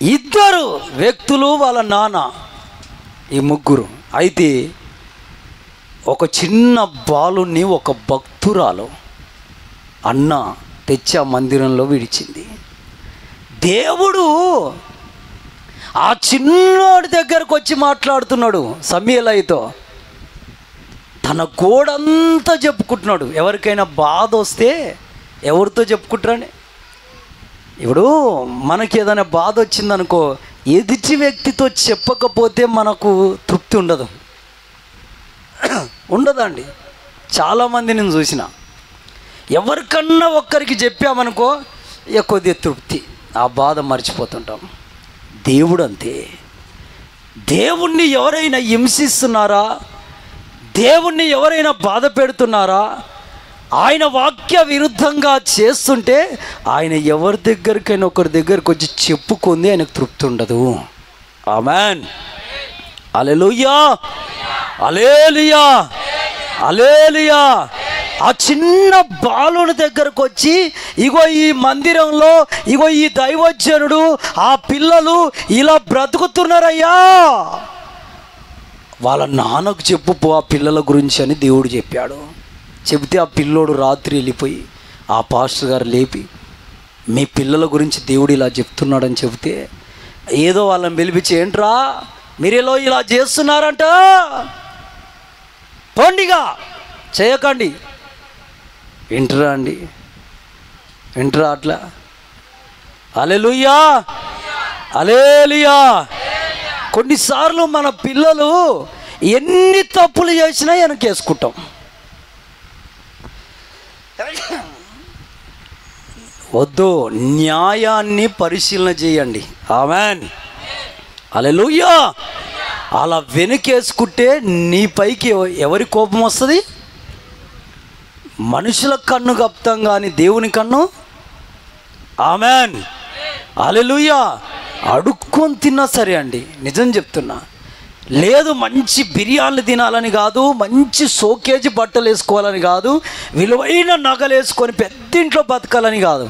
2 వ్యక్తులు వాళ్ళ నాన్న, ఈ 3 అయితే ఒక చిన్న బాలుని ఒక భక్తురాలు అన్న తెచ్చి ఆ మందిరంలో విడిచింది. దేవుడు ఆ చిన్నోడి దగ్గరకు వచ్చి మాట్లాడుతున్నాడు సమూయేలుతో. తన గోడంతా చెప్పుకుంటున్నాడు. ఎవరికైనా బాధ వస్తే ఎవరితో చెప్పుకుంటారని? ఇప్పుడు మనకి ఏదైనా బాధ వచ్చిందనుకో, ఎదుటి వ్యక్తితో చెప్పకపోతే మనకు తృప్తి ఉండదండి. చాలామంది నేను చూసిన, ఎవరికన్నా ఒక్కరికి చెప్పామనుకో ఇక కొద్దిగా తృప్తి, ఆ బాధ మర్చిపోతుంటాం. దేవుడు అంతే. దేవుణ్ణి ఎవరైనా హింసిస్తున్నారా, దేవుణ్ణి ఎవరైనా బాధ పెడుతున్నారా, ఆయన వాక్య విరుద్ధంగా చేస్తుంటే ఆయన ఎవరి దగ్గరికైనా ఒకరి దగ్గరికి వచ్చి చెప్పుకుంది ఆయనకు తృప్తి ఉండదు. ఆమేన్, హల్లెలూయా, హల్లెలూయా, హల్లెలూయా. ఆ చిన్న బాలుని దగ్గరకు వచ్చి, ఇగో ఈ మందిరంలో ఇగో ఈ దైవజనుడు, ఆ పిల్లలు ఇలా బ్రతుకుతున్నారయ్యా, వాళ్ళ నాన్నకు చెప్పు ఆ పిల్లల గురించి అని దేవుడు చెప్పాడు. చెబితే ఆ పిల్లోడు రాత్రి వెళ్ళిపోయి ఆ పాస్టర్ గారు లేపి, మీ పిల్లల గురించి దేవుడు ఇలా చెప్తున్నాడని చెబితే, ఏదో వాళ్ళని పిలిపించి, ఏంట్రా మీరేలో ఇలా చేస్తున్నారంట, పోండిగా చేయకండి. వింటరా అండి? వింటరా? అట్లా హల్లెలూయా, హల్లెలూయా. కొన్నిసార్లు మన పిల్లలు ఎన్ని తప్పులు చేసినా వెనకేసుకుంటాం. వద్దు, న్యాయాన్ని పరిశీలన చేయండి. ఆమేన్, హల్లెలూయా. అలా వెనకేసుకుంటే నీ పైకి ఎవరి కోపం వస్తుంది? మనుషుల కన్ను గప్తం కానీ దేవుని కన్ను. ఆమేన్, హల్లెలూయా. అడుక్కొని తిన్నా సరే అండి, నిజం చెప్తున్నా. లేదు, మంచి బిర్యానీలు తినాలని కాదు, మంచి షోకేజ్ బట్టలు వేసుకోవాలని కాదు, విలువైన నగలు వేసుకొని పెద్దింట్లో బతకాలని కాదు.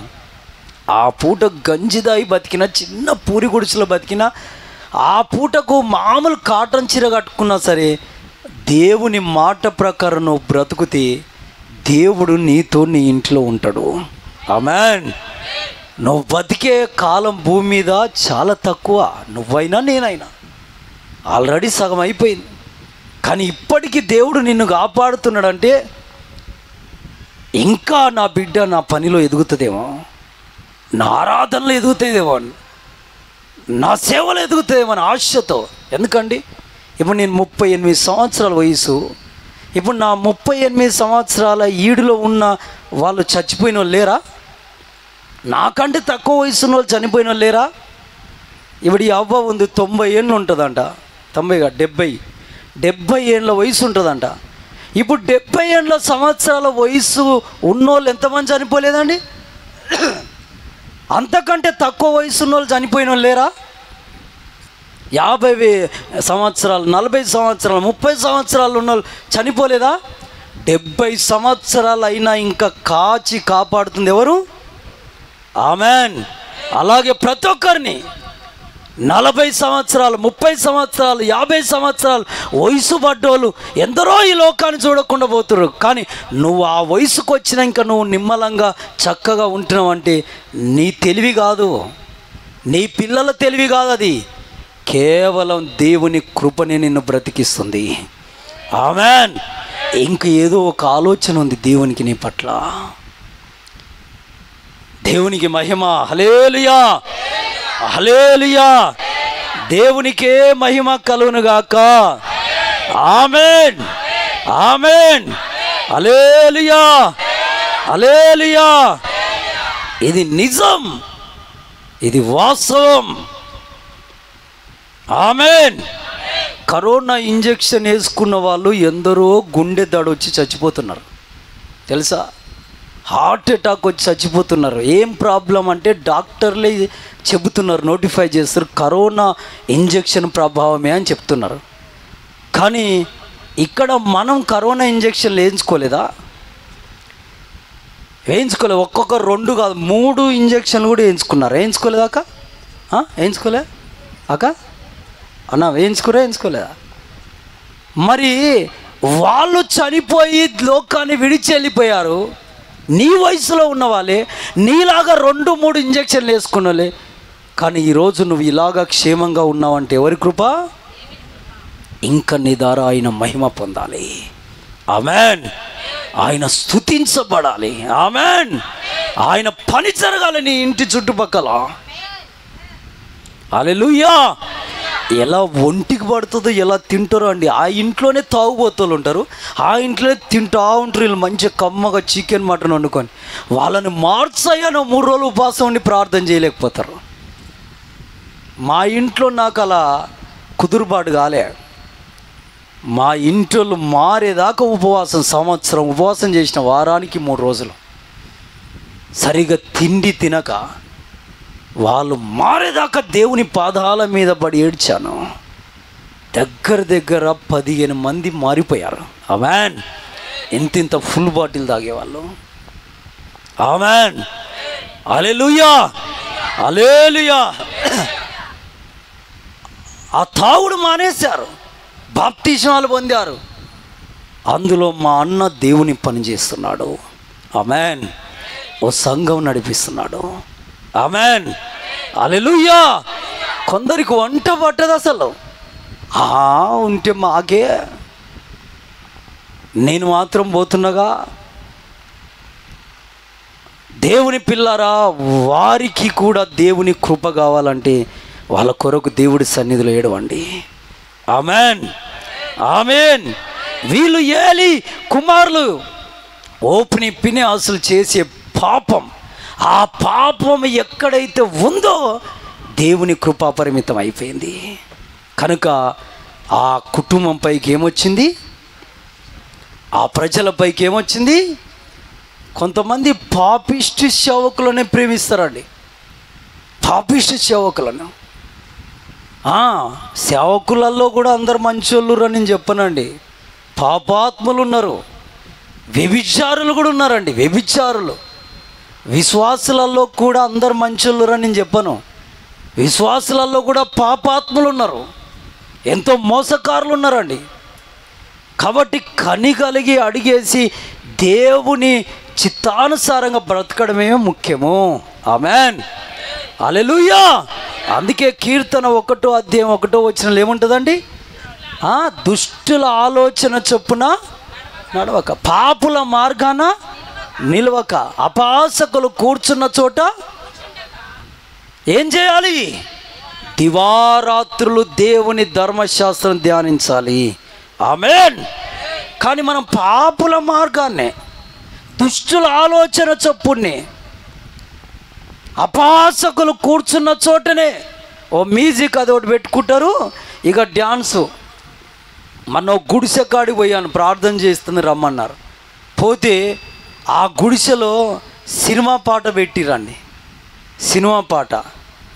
ఆ పూట గంజిదాయి బతికిన, చిన్న పూరి గుడిసెలో బతికిన, ఆ పూటకు మామూలు కాటన్ చీర కట్టుకున్నా సరే, దేవుని మాట ప్రకారం నువ్వు బ్రతుకుతే దేవుడు నీతో నీ ఇంట్లో ఉంటాడు. ఆమేన్. నువ్వు బతికే కాలం భూమి మీద చాలా తక్కువ, నువ్వైనా నేనైనా ఆల్రెడీ సగం అయిపోయింది. కానీ ఇప్పటికీ దేవుడు నిన్ను కాపాడుతున్నాడంటే ఇంకా నా బిడ్డ నా పనిలో ఎదుగుతుందేమో, నా ఆరాధనలో ఎదుగుతుందేమో, నా సేవలో ఎదుగుతుందేమో అని ఆశతో. ఎందుకండి, ఇప్పుడు నేను 38 సంవత్సరాల వయసు, ఇప్పుడు నా 38 సంవత్సరాల ఈడులో ఉన్న వాళ్ళు చచ్చిపోయిన వాళ్ళు లేరా? నాకంటే తక్కువ వయసు ఉన్న వాళ్ళు చనిపోయిన వాళ్ళు లేరా? ఇప్పుడు ఈ అవ్వ ఉంది, 90 ఏళ్ళు ఉంటుందంట, 70 ఏళ్ళ వయసు ఉంటుందంట. ఇప్పుడు 70 ఏళ్ళ సంవత్సరాల వయసు ఉన్నోళ్ళు ఎంతమంది చనిపోలేదండి? అంతకంటే తక్కువ వయసు ఉన్న వాళ్ళు చనిపోయిన వాళ్ళు లేరా? 50 సంవత్సరాలు, 40 సంవత్సరాలు, 30 సంవత్సరాలు ఉన్న వాళ్ళు చనిపోలేదా? 70 సంవత్సరాలు అయినా ఇంకా కాచి కాపాడుతుంది ఎవరు? ఆమెన్. అలాగే ప్రతి ఒక్కరిని 40 సంవత్సరాలు, 30 సంవత్సరాలు, 50 సంవత్సరాలు వయసు పడ్డోళ్ళు ఎందరో ఈ లోకాన్ని చూడకుండా పోతున్నారు. కానీ నువ్వు ఆ వయసుకు వచ్చినాక నువ్వు నిమ్మలంగా చక్కగా ఉంటున్నావు అంటే నీ తెలివి కాదు, నీ పిల్లల తెలివి కాదు, అది కేవలం దేవుని కృపనే నిన్ను బ్రతికిస్తుంది. ఆమెన్. ఇంక ఏదో ఒక ఆలోచన ఉంది దేవునికి నీ పట్ల. దేవునికి మహిమ. హల్లెలూయా, హల్లెలూయా. దేవునికే మహిమ కలుగునుగాక. ఆమేన్, ఆమేన్. హల్లెలూయా, హల్లెలూయా. ఇది నిజం, ఇది వాస్తవం. ఆమేన్. కరోనా ఇంజెక్షన్ వేసుకున్న వాళ్ళు ఎందరో గుండె దడొచ్చి చచ్చిపోతున్నారు తెలుసా? హార్ట్ అటాక్ వచ్చి చచ్చిపోతున్నారు. ఏం ప్రాబ్లం అంటే డాక్టర్లే చెబుతున్నారు, నోటిఫై చేస్తారు, కరోనా ఇంజెక్షన్ ప్రభావమే అని చెప్తున్నారు. కానీ ఇక్కడ మనం కరోనా ఇంజెక్షన్లు వేయించుకోలేదా? వేయించుకోలేదు. ఒక్కొక్క 2 కాదు 3 ఇంజెక్షన్లు కూడా వేయించుకున్నారు. వేయించుకోలేదా అక్క? వేయించుకోలే అక్క? అన్న వేయించుకోలేదా? మరి వాళ్ళు చనిపోయి లోకాన్ని విడిచి వెళ్ళిపోయారు. నీ వయసులో ఉన్న వాళ్ళే నీలాగా 2-3 ఇంజెక్షన్లు వేసుకున్నలే. కానీ ఈరోజు నువ్వు ఇలాగా క్షేమంగా ఉన్నావంటే ఎవరి కృప? ఇంకా నీ ద్వారా ఆయన మహిమ పొందాలి. ఆమెన్. ఆయన స్తుతించబడాలి. ఆమెన్. ఆయన పని జరగాలి నీ ఇంటి చుట్టుపక్కల. హల్లెలూయా. ఎలా ఒంటికి పడుతుందో, ఎలా తింటారో అండి. ఆ ఇంట్లోనే తాగుబోతులు ఉంటారు, ఆ ఇంట్లోనే తింటూ ఉంటారు. వీళ్ళు మంచిగా కమ్మగా చికెన్ మటన్ వండుకొని వాళ్ళని మార్చయ్యాను 3 రోజులు ఉపవాసం ఉండి ప్రార్థన చేయలేకపోతారు. మా ఇంట్లో నాకు అలా కుదురుబాటు కాలే. మా ఇంట్లో మారేదాకా ఉపవాసం, సంవత్సరం ఉపవాసం చేసిన, వారానికి 3 రోజులు సరిగా తిండి తినక వాళ్ళు మారేదాకా దేవుని పాదాల మీద పడి ఏడ్చాను. దగ్గర 15 మంది మారిపోయారు. ఆమెన్. ఇంత ఫుల్ బాటిల్ తాగేవాళ్ళు. ఆమెన్. హల్లెలూయా, హల్లెలూయా. ఆ తాగుడు మానేశారు, బాప్తిస్మాలు పొందారు. అందులో మా అన్న దేవుని పని చేస్తున్నాడు. ఆమెన్. ఓ సంఘం నడిపిస్తున్నాడు. ఆమెన్. హల్లెలూయా. కొందరికి వంట పట్టదు అసలు. ఉంటే మాకే, నేను మాత్రం పోతున్నాగా. దేవుని పిల్లారా, వారికి కూడా దేవుని కృప కావాలంటే వాళ్ళ కొరకు దేవుడి సన్నిధిలో ఏడవండి. Amen, amen. వీళ్ళు ఏలి కుమారులు ఓపెని ఫినెహాసులు చేసే పాపం, ఆ పాపం ఎక్కడైతే ఉందో దేవుని కృపాపరిమితం అయిపోయింది. కనుక ఆ కుటుంబం పైకి ఏమొచ్చింది? ఆ ప్రజలపైకి ఏమొచ్చింది? కొంతమంది పాపిష్టి సేవకులనే ప్రేమిస్తారండి. పాపిష్టి సేవకులను. సేవకులలో కూడా అందరు మంచోళ్ళు అని నేను చెప్పనండి. పాపాత్ములు ఉన్నారు, వ్యభిచారులు కూడా ఉన్నారండి. వ్యభిచారులు. విశ్వాసులలో కూడా అందరు మంచోళ్ళు అని నేను చెప్పను. విశ్వాసులలో కూడా పాపాత్ములు ఉన్నారు, ఎంతో మోసకారులు ఉన్నారండి. కాబట్టి కని కలిగి అడిగేసి దేవుని చిత్తానుసారంగా బ్రతకడమే ముఖ్యము. ఆమెన్, హల్లెలూయా. అందుకే కీర్తన 1వ అధ్యాయం 1వ వచనంలో ఏముంటుందండి? దుష్టుల ఆలోచన చొప్పున నడవక, పాపుల మార్గాన నిలవక, అపాసకులు కూర్చున్న చోట ఏం చేయాలి? దివారాత్రులు దేవుని ధర్మశాస్త్రం ధ్యానించాలి. ఆమెన్. కానీ మనం పాపుల మార్గాన్ని, దుష్టుల ఆలోచన చొప్పుని, అపాసకులు కూర్చున్న చోటనే ఓ మ్యూజిక్ అదొకటి పెట్టుకుంటారు, ఇక డ్యాన్సు. మన గుడిసె కాడికి పోయాను, ప్రార్థన చేస్తుంది రమ్మన్నారు. పోతే ఆ గుడిసెలో సినిమా పాట పెట్టిరండి. సినిమా పాట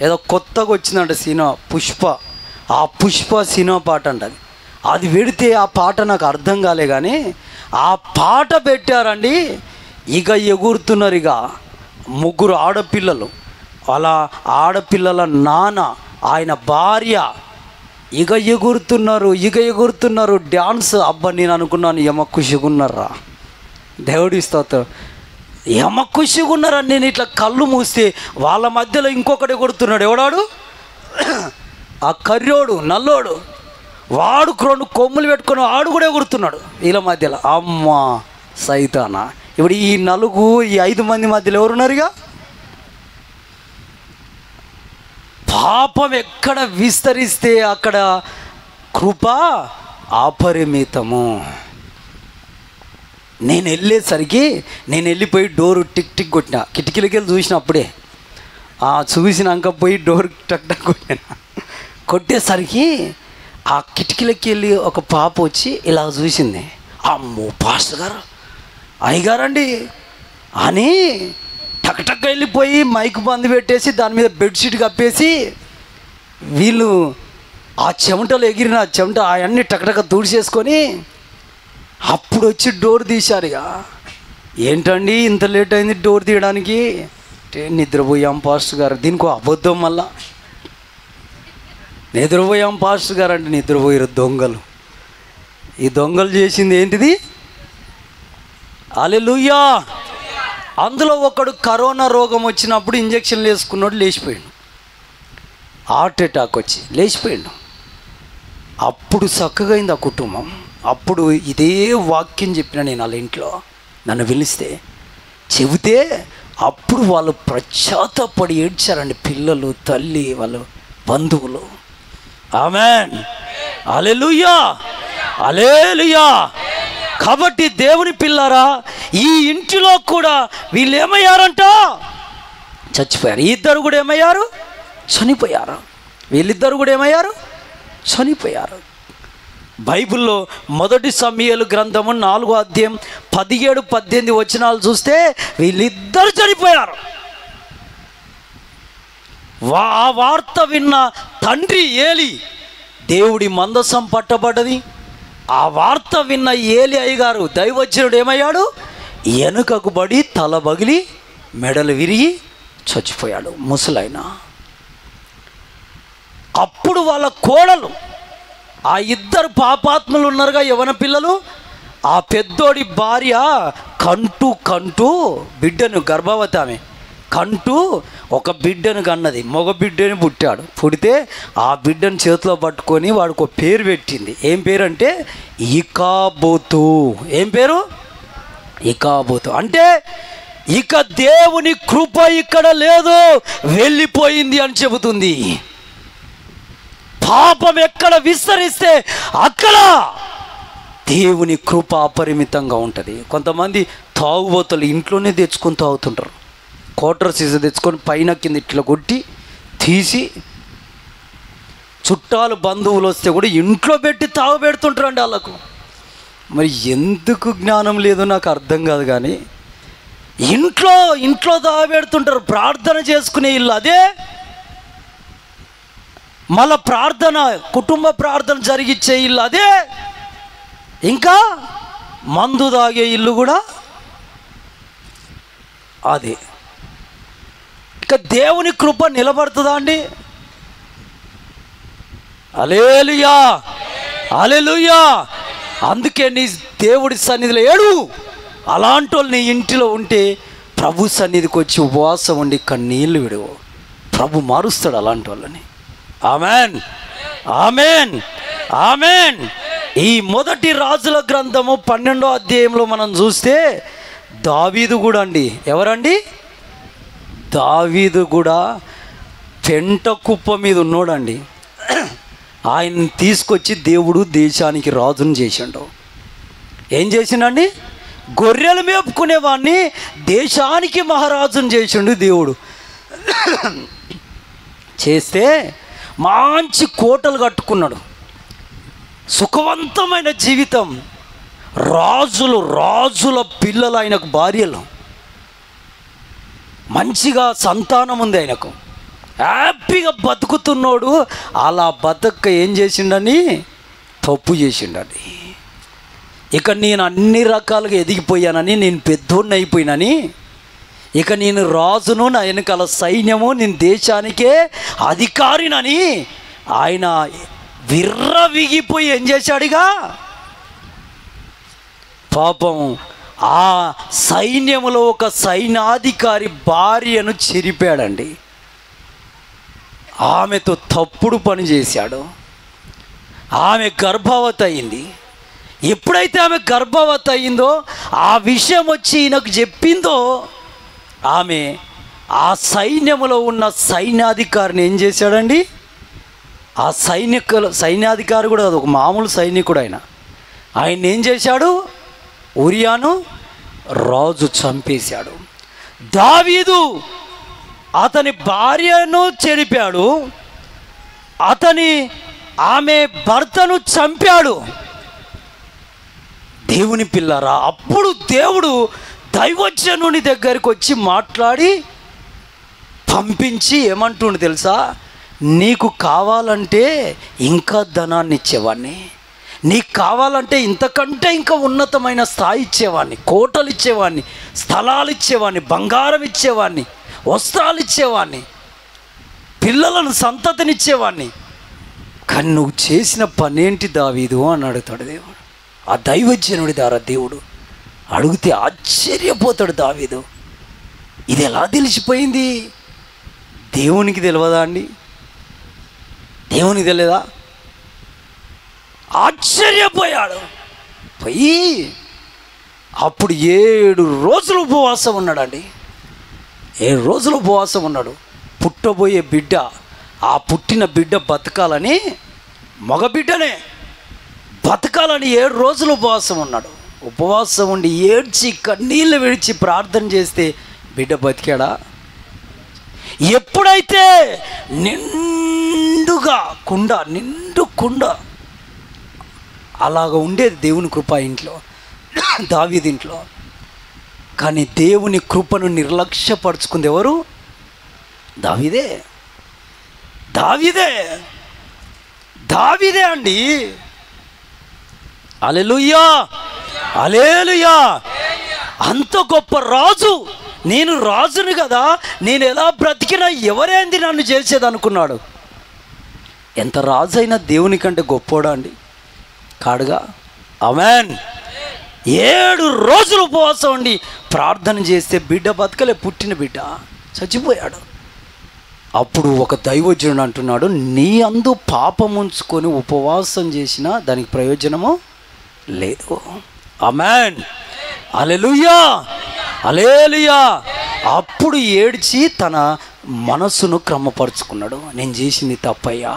ఏదో కొత్తగా వచ్చిందంట సినిమా, పుష్ప. ఆ పుష్ప సినిమా పాట అంటది. అది పెడితే ఆ పాట నాకు అర్థం కాలే, కానీ ఆ పాట పెట్టారండి. ఇక ఎగురుతున్నారు. ఇక ముగ్గురు ఆడపిల్లలు, అలా ఆడపిల్లల నాన్న, ఆయన భార్య ఇక ఎగురుతున్నారు డ్యాన్స్. అబ్బా, నేను అనుకున్నాను యమ ఖుషిగా ఉన్నారా, దేవుడి స్తోత్రం, యమ ఖుషిగా ఉన్నారని. నేను ఇట్లా కళ్ళు మూస్తే వాళ్ళ మధ్యలో ఇంకొకటి ఎగురుతున్నాడు. ఎవడాడు? ఆ కర్రోడు, నల్లోడు, వాడు 2 కొమ్ములు పెట్టుకొని వాడు కూడా ఎగురుతున్నాడు వీళ్ళ మధ్యలో. అమ్మా సైతానా, ఇప్పుడు ఈ 5 మంది మధ్యలో ఎవరున్నారు? ఇక పాపం ఎక్కడ విస్తరిస్తే అక్కడ కృప అపరిమితము. నేను వెళ్ళిపోయి డోరు టిక్ టిక్ కొట్టిన, కిటికీలకి వెళ్ళి చూసినప్పుడే చూసినాక పోయి డోర్ టక్ టక్ కొట్టేసరికి ఆ కిటికీలకి వెళ్ళి ఒక పాప వచ్చి ఇలా చూసింది. అమ్మో పాస్టర్ గారు, అయ్యగారండి అని టక్ వెళ్ళిపోయి మైక్ బంద్ పెట్టేసి దాని మీద బెడ్షీట్ కప్పేసి వీళ్ళు ఆ చెమటలో ఎగిరిన చెమట అవన్నీ టక్ తుడిచేసుకొని అప్పుడు వచ్చి డోర్ తీశారు. ఇక ఏంటండి ఇంత లేట్ అయింది డోర్ తీయడానికి? నిద్రపోయాం పాస్టర్ గారు. దీనికి అబద్ధం, మళ్ళా నిద్రపోయాం పాస్టర్ గారు అంటే నిద్రపోయారు దొంగలు. ఈ దొంగలు చేసింది ఏంటిది? హల్లెలూయా. అందులో ఒకడు కరోనా రోగం వచ్చినప్పుడు ఇంజక్షన్లు వేసుకున్నాడు, లేచిపోయాడు. హార్ట్ అటాక్ వచ్చి లేచిపోయాడు. అప్పుడు చక్కగా అయింది ఆ కుటుంబం. అప్పుడు ఇదే వాక్యం చెప్పిన నేను వాళ్ళ ఇంట్లో, నన్ను పిలిస్తే చెబితే అప్పుడు వాళ్ళు పశ్చాత్తాపడి ఏడ్చారండి, పిల్లలు, తల్లి, వాళ్ళు బంధువులు. ఆమేన్, హల్లెలూయా, హల్లెలూయా. కాబట్టి దేవుని పిల్లారా, ఈ ఇంటిలో కూడా వీళ్ళు ఏమయ్యారంట? చచ్చిపోయారు. ఇద్దరు కూడా ఏమయ్యారు? చనిపోయారు. వీళ్ళిద్దరు కూడా ఏమయ్యారు? చనిపోయారు. బైబిల్లో 1 సమూయేలు గ్రంథము 4వ అధ్యాయం 17-18 వచనాలు చూస్తే వీళ్ళిద్దరు చనిపోయారు. ఆ వార్త విన్న తండ్రి ఏలి, దేవుడి మందసం పట్టబడ్డది. ఆ వార్త విన్న ఏలి అయ్యగారు దైవజనుడు ఏమయ్యాడు? వెనుకకు పడి తల పగిలి మెడలు విరిగి చచ్చిపోయాడు, ముసలైన. అప్పుడు వాళ్ళ కోడలు, ఆ ఇద్దరు పాపాత్ములు ఉన్నారుగా యవన పిల్లలు, ఆ పెద్దోడి భార్య కంటూ బిడ్డను, గర్భవతి ఆమె, కంటూ ఒక బిడ్డను కన్నది, మగ బిడ్డని పుట్టాడు. పుడితే ఆ బిడ్డను చేతిలో పట్టుకొని వాడికి ఒక పేరు పెట్టింది. ఏం పేరు అంటే ఇకాబోతు. ఏం పేరు? ఇకాబోతు. అంటే ఇక దేవుని కృప ఇక్కడ లేదు, వెళ్ళిపోయింది అని చెబుతుంది. పాపం ఎక్కడ విస్తరిస్తే అక్కడ దేవుని కృప అపరిమితంగా ఉంటుంది. కొంతమంది తాగుబోతులు ఇంట్లోనే తెచ్చుకొని తాగుతుంటారు. క్వార్టర్ సీజ తెచ్చుకొని పైన కింద ఇట్లా కొట్టి తీసి, చుట్టాలు బంధువులు వస్తే కూడా ఇంట్లో పెట్టి తాగుపెడుతుంటారండి వాళ్ళకు. మరి ఎందుకు జ్ఞానం లేదో నాకు అర్థం కాదు, కానీ ఇంట్లో తాగుపెడుతుంటారు. ప్రార్థన చేసుకునే ఇల్లు అదే, మళ్ళా ప్రార్థన, కుటుంబ ప్రార్థన జరిగిచ్చే ఇల్లు అదే, ఇంకా మందు తాగే ఇల్లు కూడా అదే. ఇక దేవుని కృప నిలబడుతుందా అండి? హల్లెలూయా, హల్లెలూయా. అందుకే నీ దేవుడి సన్నిధిలో ఏడు. అలాంటి వాళ్ళు నీ ఇంటిలో ఉంటే ప్రభు సన్నిధికి వచ్చి ఉపవాసం ఉండి కన్నీళ్ళు విడువు, ప్రభు మారుస్తాడు అలాంటి వాళ్ళని. Amen, amen, amen. ఈ 1 రాజుల గ్రంథము 12వ అధ్యాయంలో మనం చూస్తే దావీదు కూడా అండి, ఎవరండి? దావీదు కూడా పెంట కుప్ప మీద ఉన్నాడండి. ఆయన్ని తీసుకొచ్చి దేవుడు దేశానికి రాజును చేసిండు. ఏం చేసిండండి? గొర్రెలు మేపుకునేవాడిని దేశానికి మహారాజును చేసిండు దేవుడు. చేస్తే మంచి కోటలు కట్టుకున్నాడు, సుఖవంతమైన జీవితం. రాజుల పిల్లలు ఆయనకు భార్యలు, మంచిగా సంతానం ఉంది ఆయనకు. హ్యాపీగా బతుకుతున్నాడు, అలా బతక ఏం చేసిండని తప్పు చేసిండని. ఇక నేను అన్ని రకాలుగా ఎదిగిపోయానని, నేను పెద్దోడిని అయిపోయినని, ఇక నేను రాజును, నా వెనకాల సైన్యము, నేను దేశానికే అధికారినని ఆయన విర్రవిగిపోయి ఏం చేశాడుగా, పాపం ఆ సైన్యములో ఒక సైన్యాధికారి భార్యను చెరిపాడండి. ఆమెతో తప్పుడు పని చేశాడు. ఆమె గర్భవతి అయింది. ఎప్పుడైతే ఆమె గర్భవతి అయిందో, ఆ విషయం వచ్చి ఈయనకు చెప్పిందో, ఆమె ఆ సైన్యములో ఉన్న సైన్యాధికారిని ఏం చేశాడండి, ఆ సైన్యాధికారి కూడా ఒక మామూలు సైనికుడు, ఆయన ఏం చేశాడు, ఉరియాను రాజు చంపేశాడు. దావీదు అతని భార్యను చెరిపాడు, ఆమె భర్తను చంపాడు. దేవుని పిల్లరా, అప్పుడు దేవుడు దైవజనుని దగ్గరికి వచ్చి మాట్లాడి పంపించి ఏమంటుండు తెలుసా, నీకు కావాలంటే ఇంకా ధనాన్ని ఇచ్చేవాడిని, నీకు కావాలంటే ఇంతకంటే ఇంకా ఉన్నతమైన స్థాయి ఇచ్చేవాడిని, కోటలు ఇచ్చేవాడిని, స్థలాలు ఇచ్చేవాడిని, బంగారం ఇచ్చేవాడిని, వస్త్రాలు ఇచ్చేవాడిని, పిల్లలను సంతతినిచ్చేవాడిని. కానీ నువ్వు చేసిన పనేంటి దావీదు అని అడుగుతాడు దేవుడు. ఆ దైవజనుడి ద్వారా దేవుడు అడిగితే ఆశ్చర్యపోతాడు దావీదు. ఇది ఎలా తెలిసిపోయింది? దేవునికి తెలియదా అండి? దేవునికి తెలియదా? ఆశ్చర్యపోయాడు. పోయి అప్పుడు 7 రోజులు ఉపవాసం ఉన్నాడండి. 7 రోజులు ఉపవాసం ఉన్నాడు. పుట్టబోయే బిడ్డ, ఆ పుట్టిన బిడ్డ బతకాలని, మగబిడ్డనే బతకాలని 7 రోజులు ఉపవాసం ఉన్నాడు. ఉపవాసం ఉండి ఏడ్చి కన్నీళ్ళు విడిచి ప్రార్థన చేస్తే బిడ్డ బతికాడా? ఎప్పుడైతే నిండు కుండ అలాగ ఉండేది దేవుని కృప ఇంట్లో, దావీదు ఇంట్లో. కానీ దేవుని కృపను నిర్లక్ష్యపరుచుకుంది ఎవరు? దావీదే అండి. హల్లెలూయా, హల్లెలూయా. అంత గొప్ప రాజు, నేను రాజుని కదా, నేను ఎలా బ్రతికినా ఎవరేంది నన్ను చేసేది అనుకున్నాడు. ఎంత రాజు అయినా దేవుని కంటే గొప్పోడా అండి? కాడుగా. ఆమేన్. 7 రోజులు ఉపవాసం ఉండి ప్రార్థన చేస్తే బిడ్డ బతకలే, పుట్టిన బిడ్డ చచ్చిపోయాడు. అప్పుడు ఒక దైవజనుడు అంటున్నాడు, నీ అందు పాపం ఉంచుకొని ఉపవాసం చేసినా దానికి ప్రయోజనము లేదు. ఆమేన్. హల్లెలూయా, హల్లెలూయా. అప్పుడు ఏడ్చి తన మనసును క్రమపరుచుకున్నాడు. నేను చేసింది తప్పయ్యా,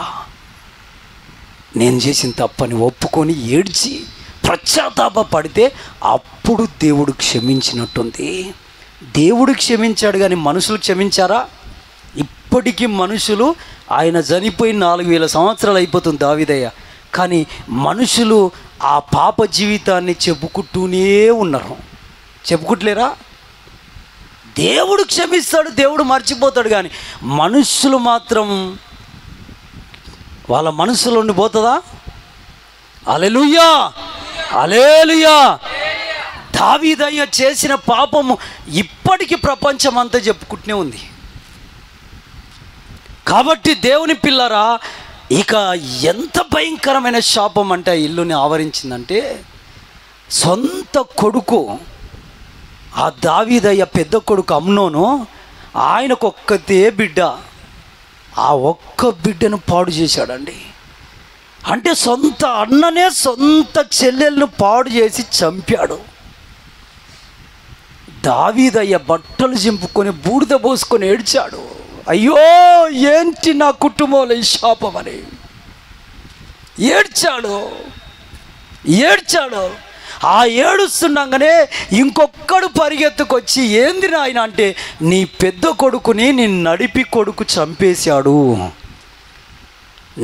నేను చేసిన తప్పని ఒప్పుకొని ఏడ్చి పశ్చాత్తాప పడితే అప్పుడు దేవుడు క్షమించినట్టుంది. దేవుడు క్షమించాడు కానీ మనుషులు క్షమించారా? ఇప్పటికీ మనుషులు, ఆయన చనిపోయి 4000 సంవత్సరాలు అయిపోతుంది దావీదయ్య, కానీ మనుషులు ఆ పాప జీవితాన్ని చెప్పుకుంటూనే ఉన్నారు. చెప్పుకుంటలేరా? దేవుడు క్షమిస్తాడు, దేవుడు మర్చిపోతాడు, కానీ మనుషులు మాత్రం వాళ్ళ మనసులో ఉండిపోతుందా? హల్లెలూయా, హల్లెలూయా. దావీదయ్య చేసిన పాపము ఇప్పటికీ ప్రపంచం అంతా చెప్పుకుంటూనే ఉంది. కాబట్టి దేవుని పిల్లరా, ఇక ఎంత భయంకరమైన శాపం అంటే ఆ ఇల్లుని ఆవరించిందంటే, సొంత కొడుకు, ఆ దావీదయ్య పెద్ద కొడుకు అమ్నోను, ఆయనకు ఒక్కతే బిడ్డ, ఆ ఒక్క బిడ్డను పాడు చేశాడండి. అంటే సొంత అన్ననే సొంత చెల్లెలను పాడు చేసి చంపాడు. దావీదయ్య బట్టలు చింపుకొని బూడిద పోసుకొని ఏడ్చాడు. అయ్యో ఏంటి నా కుటుంబంలో ఈ శాపం అని ఏడ్చాడు. ఆ ఏడుస్తుండగానే ఇంకొక్కడు పరిగెత్తుకొచ్చి, ఏంది నాయన అంటే, నీ పెద్ద కొడుకుని నీ నడిపి కొడుకు చంపేశాడు.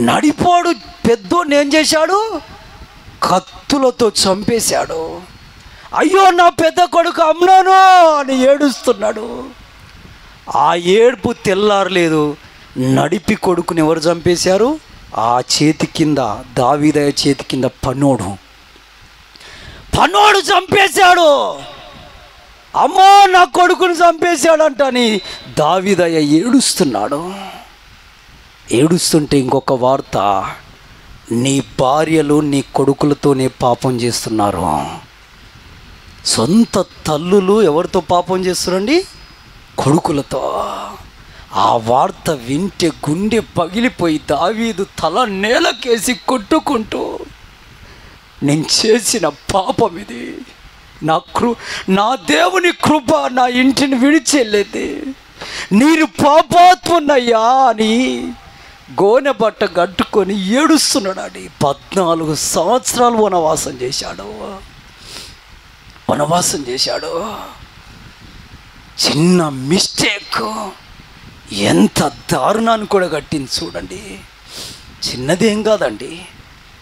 నడిపోడు పెద్దోడిని ఏం చేశాడు? కత్తులతో చంపేశాడు. అయ్యో నా పెద్ద కొడుకు అమ్నాను అని ఏడుస్తున్నాడు. ఆ ఏడుపు తెల్లారలేదు. నడిపి కొడుకుని ఎవరు చంపేశారు? ఆ చేతి కింద, దావీదయ్య చేతి కింద పనోడు చంపేశాడు. అమ్మో నా కొడుకుని చంపేశాడంట అని దావీదయ్య ఏడుస్తుంటే ఇంకొక వార్త, నీ భార్యలు నీ కొడుకులతోనే పాపం చేస్తున్నారు. సొంత తల్లులు ఎవరితో పాపం చేస్తున్నారండి? కొడుకులతో. ఆ వార్త వింటే గుండె పగిలిపోయి దావీదు తల నేలకేసి కొట్టుకుంటూ, నేను చేసిన పాపం ఇది, నా దేవుని కృప నా ఇంటిని విడిచెళ్ళేది, నేను పాపాత్మున్నయ్యా అని గోనె బట్ట కట్టుకొని ఏడుస్తున్నాడు. అని 14 సంవత్సరాలు వనవాసం చేశాడు. చిన్న మిస్టేక్ ఎంత దారుణాన్ని కూడా కట్టింది చూడండి. చిన్నదేం కాదండి,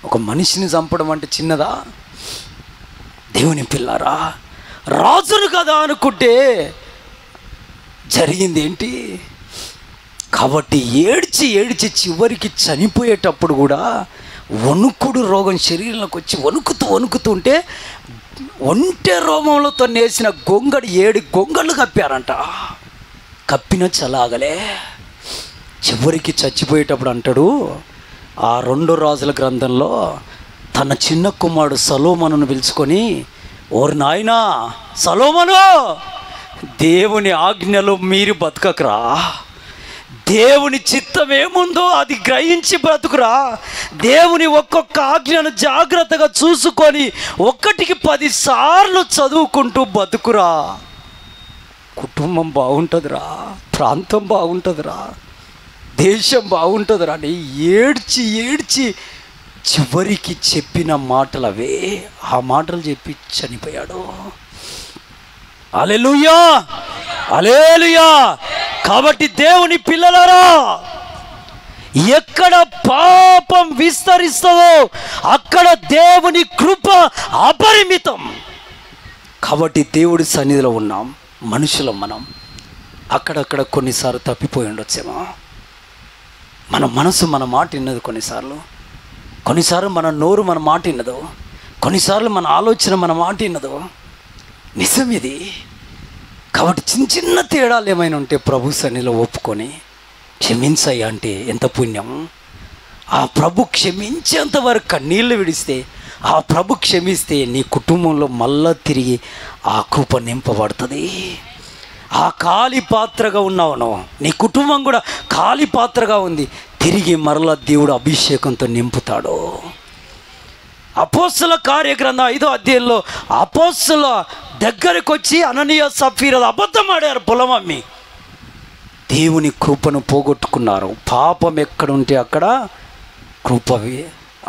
ఒక మనిషిని చంపడం అంటే చిన్నదా? దేవుని పిల్లారా, రాజును కదా అనుకుంటే జరిగింది ఏంటి? కాబట్టి ఏడ్చి చివరికి చనిపోయేటప్పుడు కూడా వణుకుడు రోగం శరీరంలోకి వచ్చి వణుకుతూ ఉంటే ఒంటె రోమంలో నేసిన గొంగడి 7 గొంగళ్ళు కప్పారంట. కప్పిన చలాగలే. చివరికి చచ్చిపోయేటప్పుడు అంటాడు, ఆ 2 రాజుల గ్రంథంలో తన చిన్న కుమారుడు సొలొమోనును పిలుచుకొని, ఓరి నాయనా సొలొమోను, దేవుని ఆజ్ఞలో మీరు బతకకురా, దేవుని చిత్తం ఏముందో అది గ్రహించి బ్రతుకురా, దేవుని ఒక్కొక్క ఆజ్ఞను జాగ్రత్తగా చూసుకొని 1కి 10 సార్లు చదువుకుంటూ బతుకురా, కుటుంబం బాగుంటుందిరా, ప్రాంతం బాగుంటుందిరా, దేశం బాగుంటుందిరా అని ఏడ్చి చివరికి చెప్పిన మాటలు అవే. ఆ మాటలు చెప్పి చనిపోయాడు. హల్లెలూయా, హల్లెలూయా. కాబట్టి దేవుని పిల్లలారా, ఎక్కడ పాపం విస్తరిస్తుందో అక్కడ దేవుని కృప అపరిమితం. కాబట్టి దేవుడి సన్నిధిలో ఉన్నాం, మనుషులం మనం. అక్కడక్కడ కొన్నిసార్లు తప్పిపోయి ఉండొచ్చేమో. మన మనసు మన మాట విన్నది కొన్నిసార్లు మన నోరు మన మాట విన్నదు, కొన్నిసార్లు మన ఆలోచన మన మాట విన్నదు. నిజం ఇది. కాబట్టి చిన్న తేడాలు ఏమైనా ఉంటే ప్రభు సన్నిధిలో ఒప్పుకొని క్షమించయ్యా అంటే ఎంత పుణ్యం. ఆ ప్రభు క్షమించేంత వరకు కన్నీళ్ళు విడిస్తే, ఆ ప్రభు క్షమిస్తే నీ కుటుంబంలో మళ్ళా తిరిగి ఆ కృప నింపబడుతుంది. ఆ ఖాళీ పాత్రగా ఉన్నావు, నీ కుటుంబం కూడా ఖాళీ పాత్రగా ఉంది, తిరిగి మరలా దేవుడు అభిషేకంతో నింపుతాడు. అపోస్తల కార్యగ్రంథం 5వ అధ్యాయంలో అపోస్తల దగ్గరికి వచ్చి అననీయ సఫీరా అబద్ధం ఆడారు, పొలం అమ్మి దేవుని కృపను పోగొట్టుకున్నారు. పాపం ఎక్కడుంటే అక్కడ కృప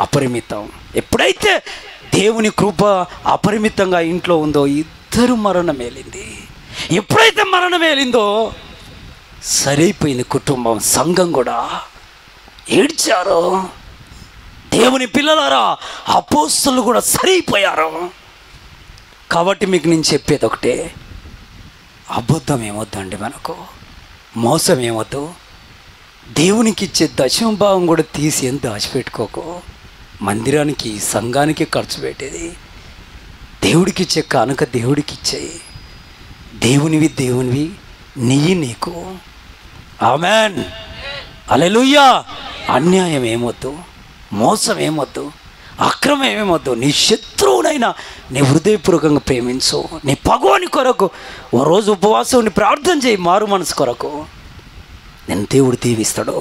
అపరిమితం. ఎప్పుడైతే దేవుని కృప అపరిమితంగా ఇంట్లో ఉందో ఇద్దరు మరణం ఏలింది. ఎప్పుడైతే మరణం ఏలిందో సరైపోయింది కుటుంబం, సంఘం కూడా ఏడ్చారు. దేవుని పిల్లలారా, అపోస్తలు కూడా సరైపోయారు. కాబట్టి మీకు నేను చెప్పేది ఒకటే, అబద్ధం ఏమొద్దండి, మనకు మోసం ఏమొద్దు. దేవునికి ఇచ్చే దశమ భాగం కూడా తీసి ఎంత దాచిపెట్టుకోకు. మందిరానికి సంఘానికి ఖర్చు పెట్టేది, దేవుడికి ఇచ్చే కానుక దేవుడికి ఇచ్చేయి. దేవునివి నీకు. ఆమెన్, హల్లెలూయా. అన్యాయం ఏమొద్దు, మోసం ఏమొద్దు, అక్రమం ఏమొద్దు. నీ శత్రువునైనా నీ హృదయపూర్వకంగా ప్రేమించు. నీ పగవాని కొరకు ఓ రోజు ఉపవాసం ప్రార్థన చేయి, మారు మనసు కొరకు. నేను దేవుడు దీవిస్తాడు.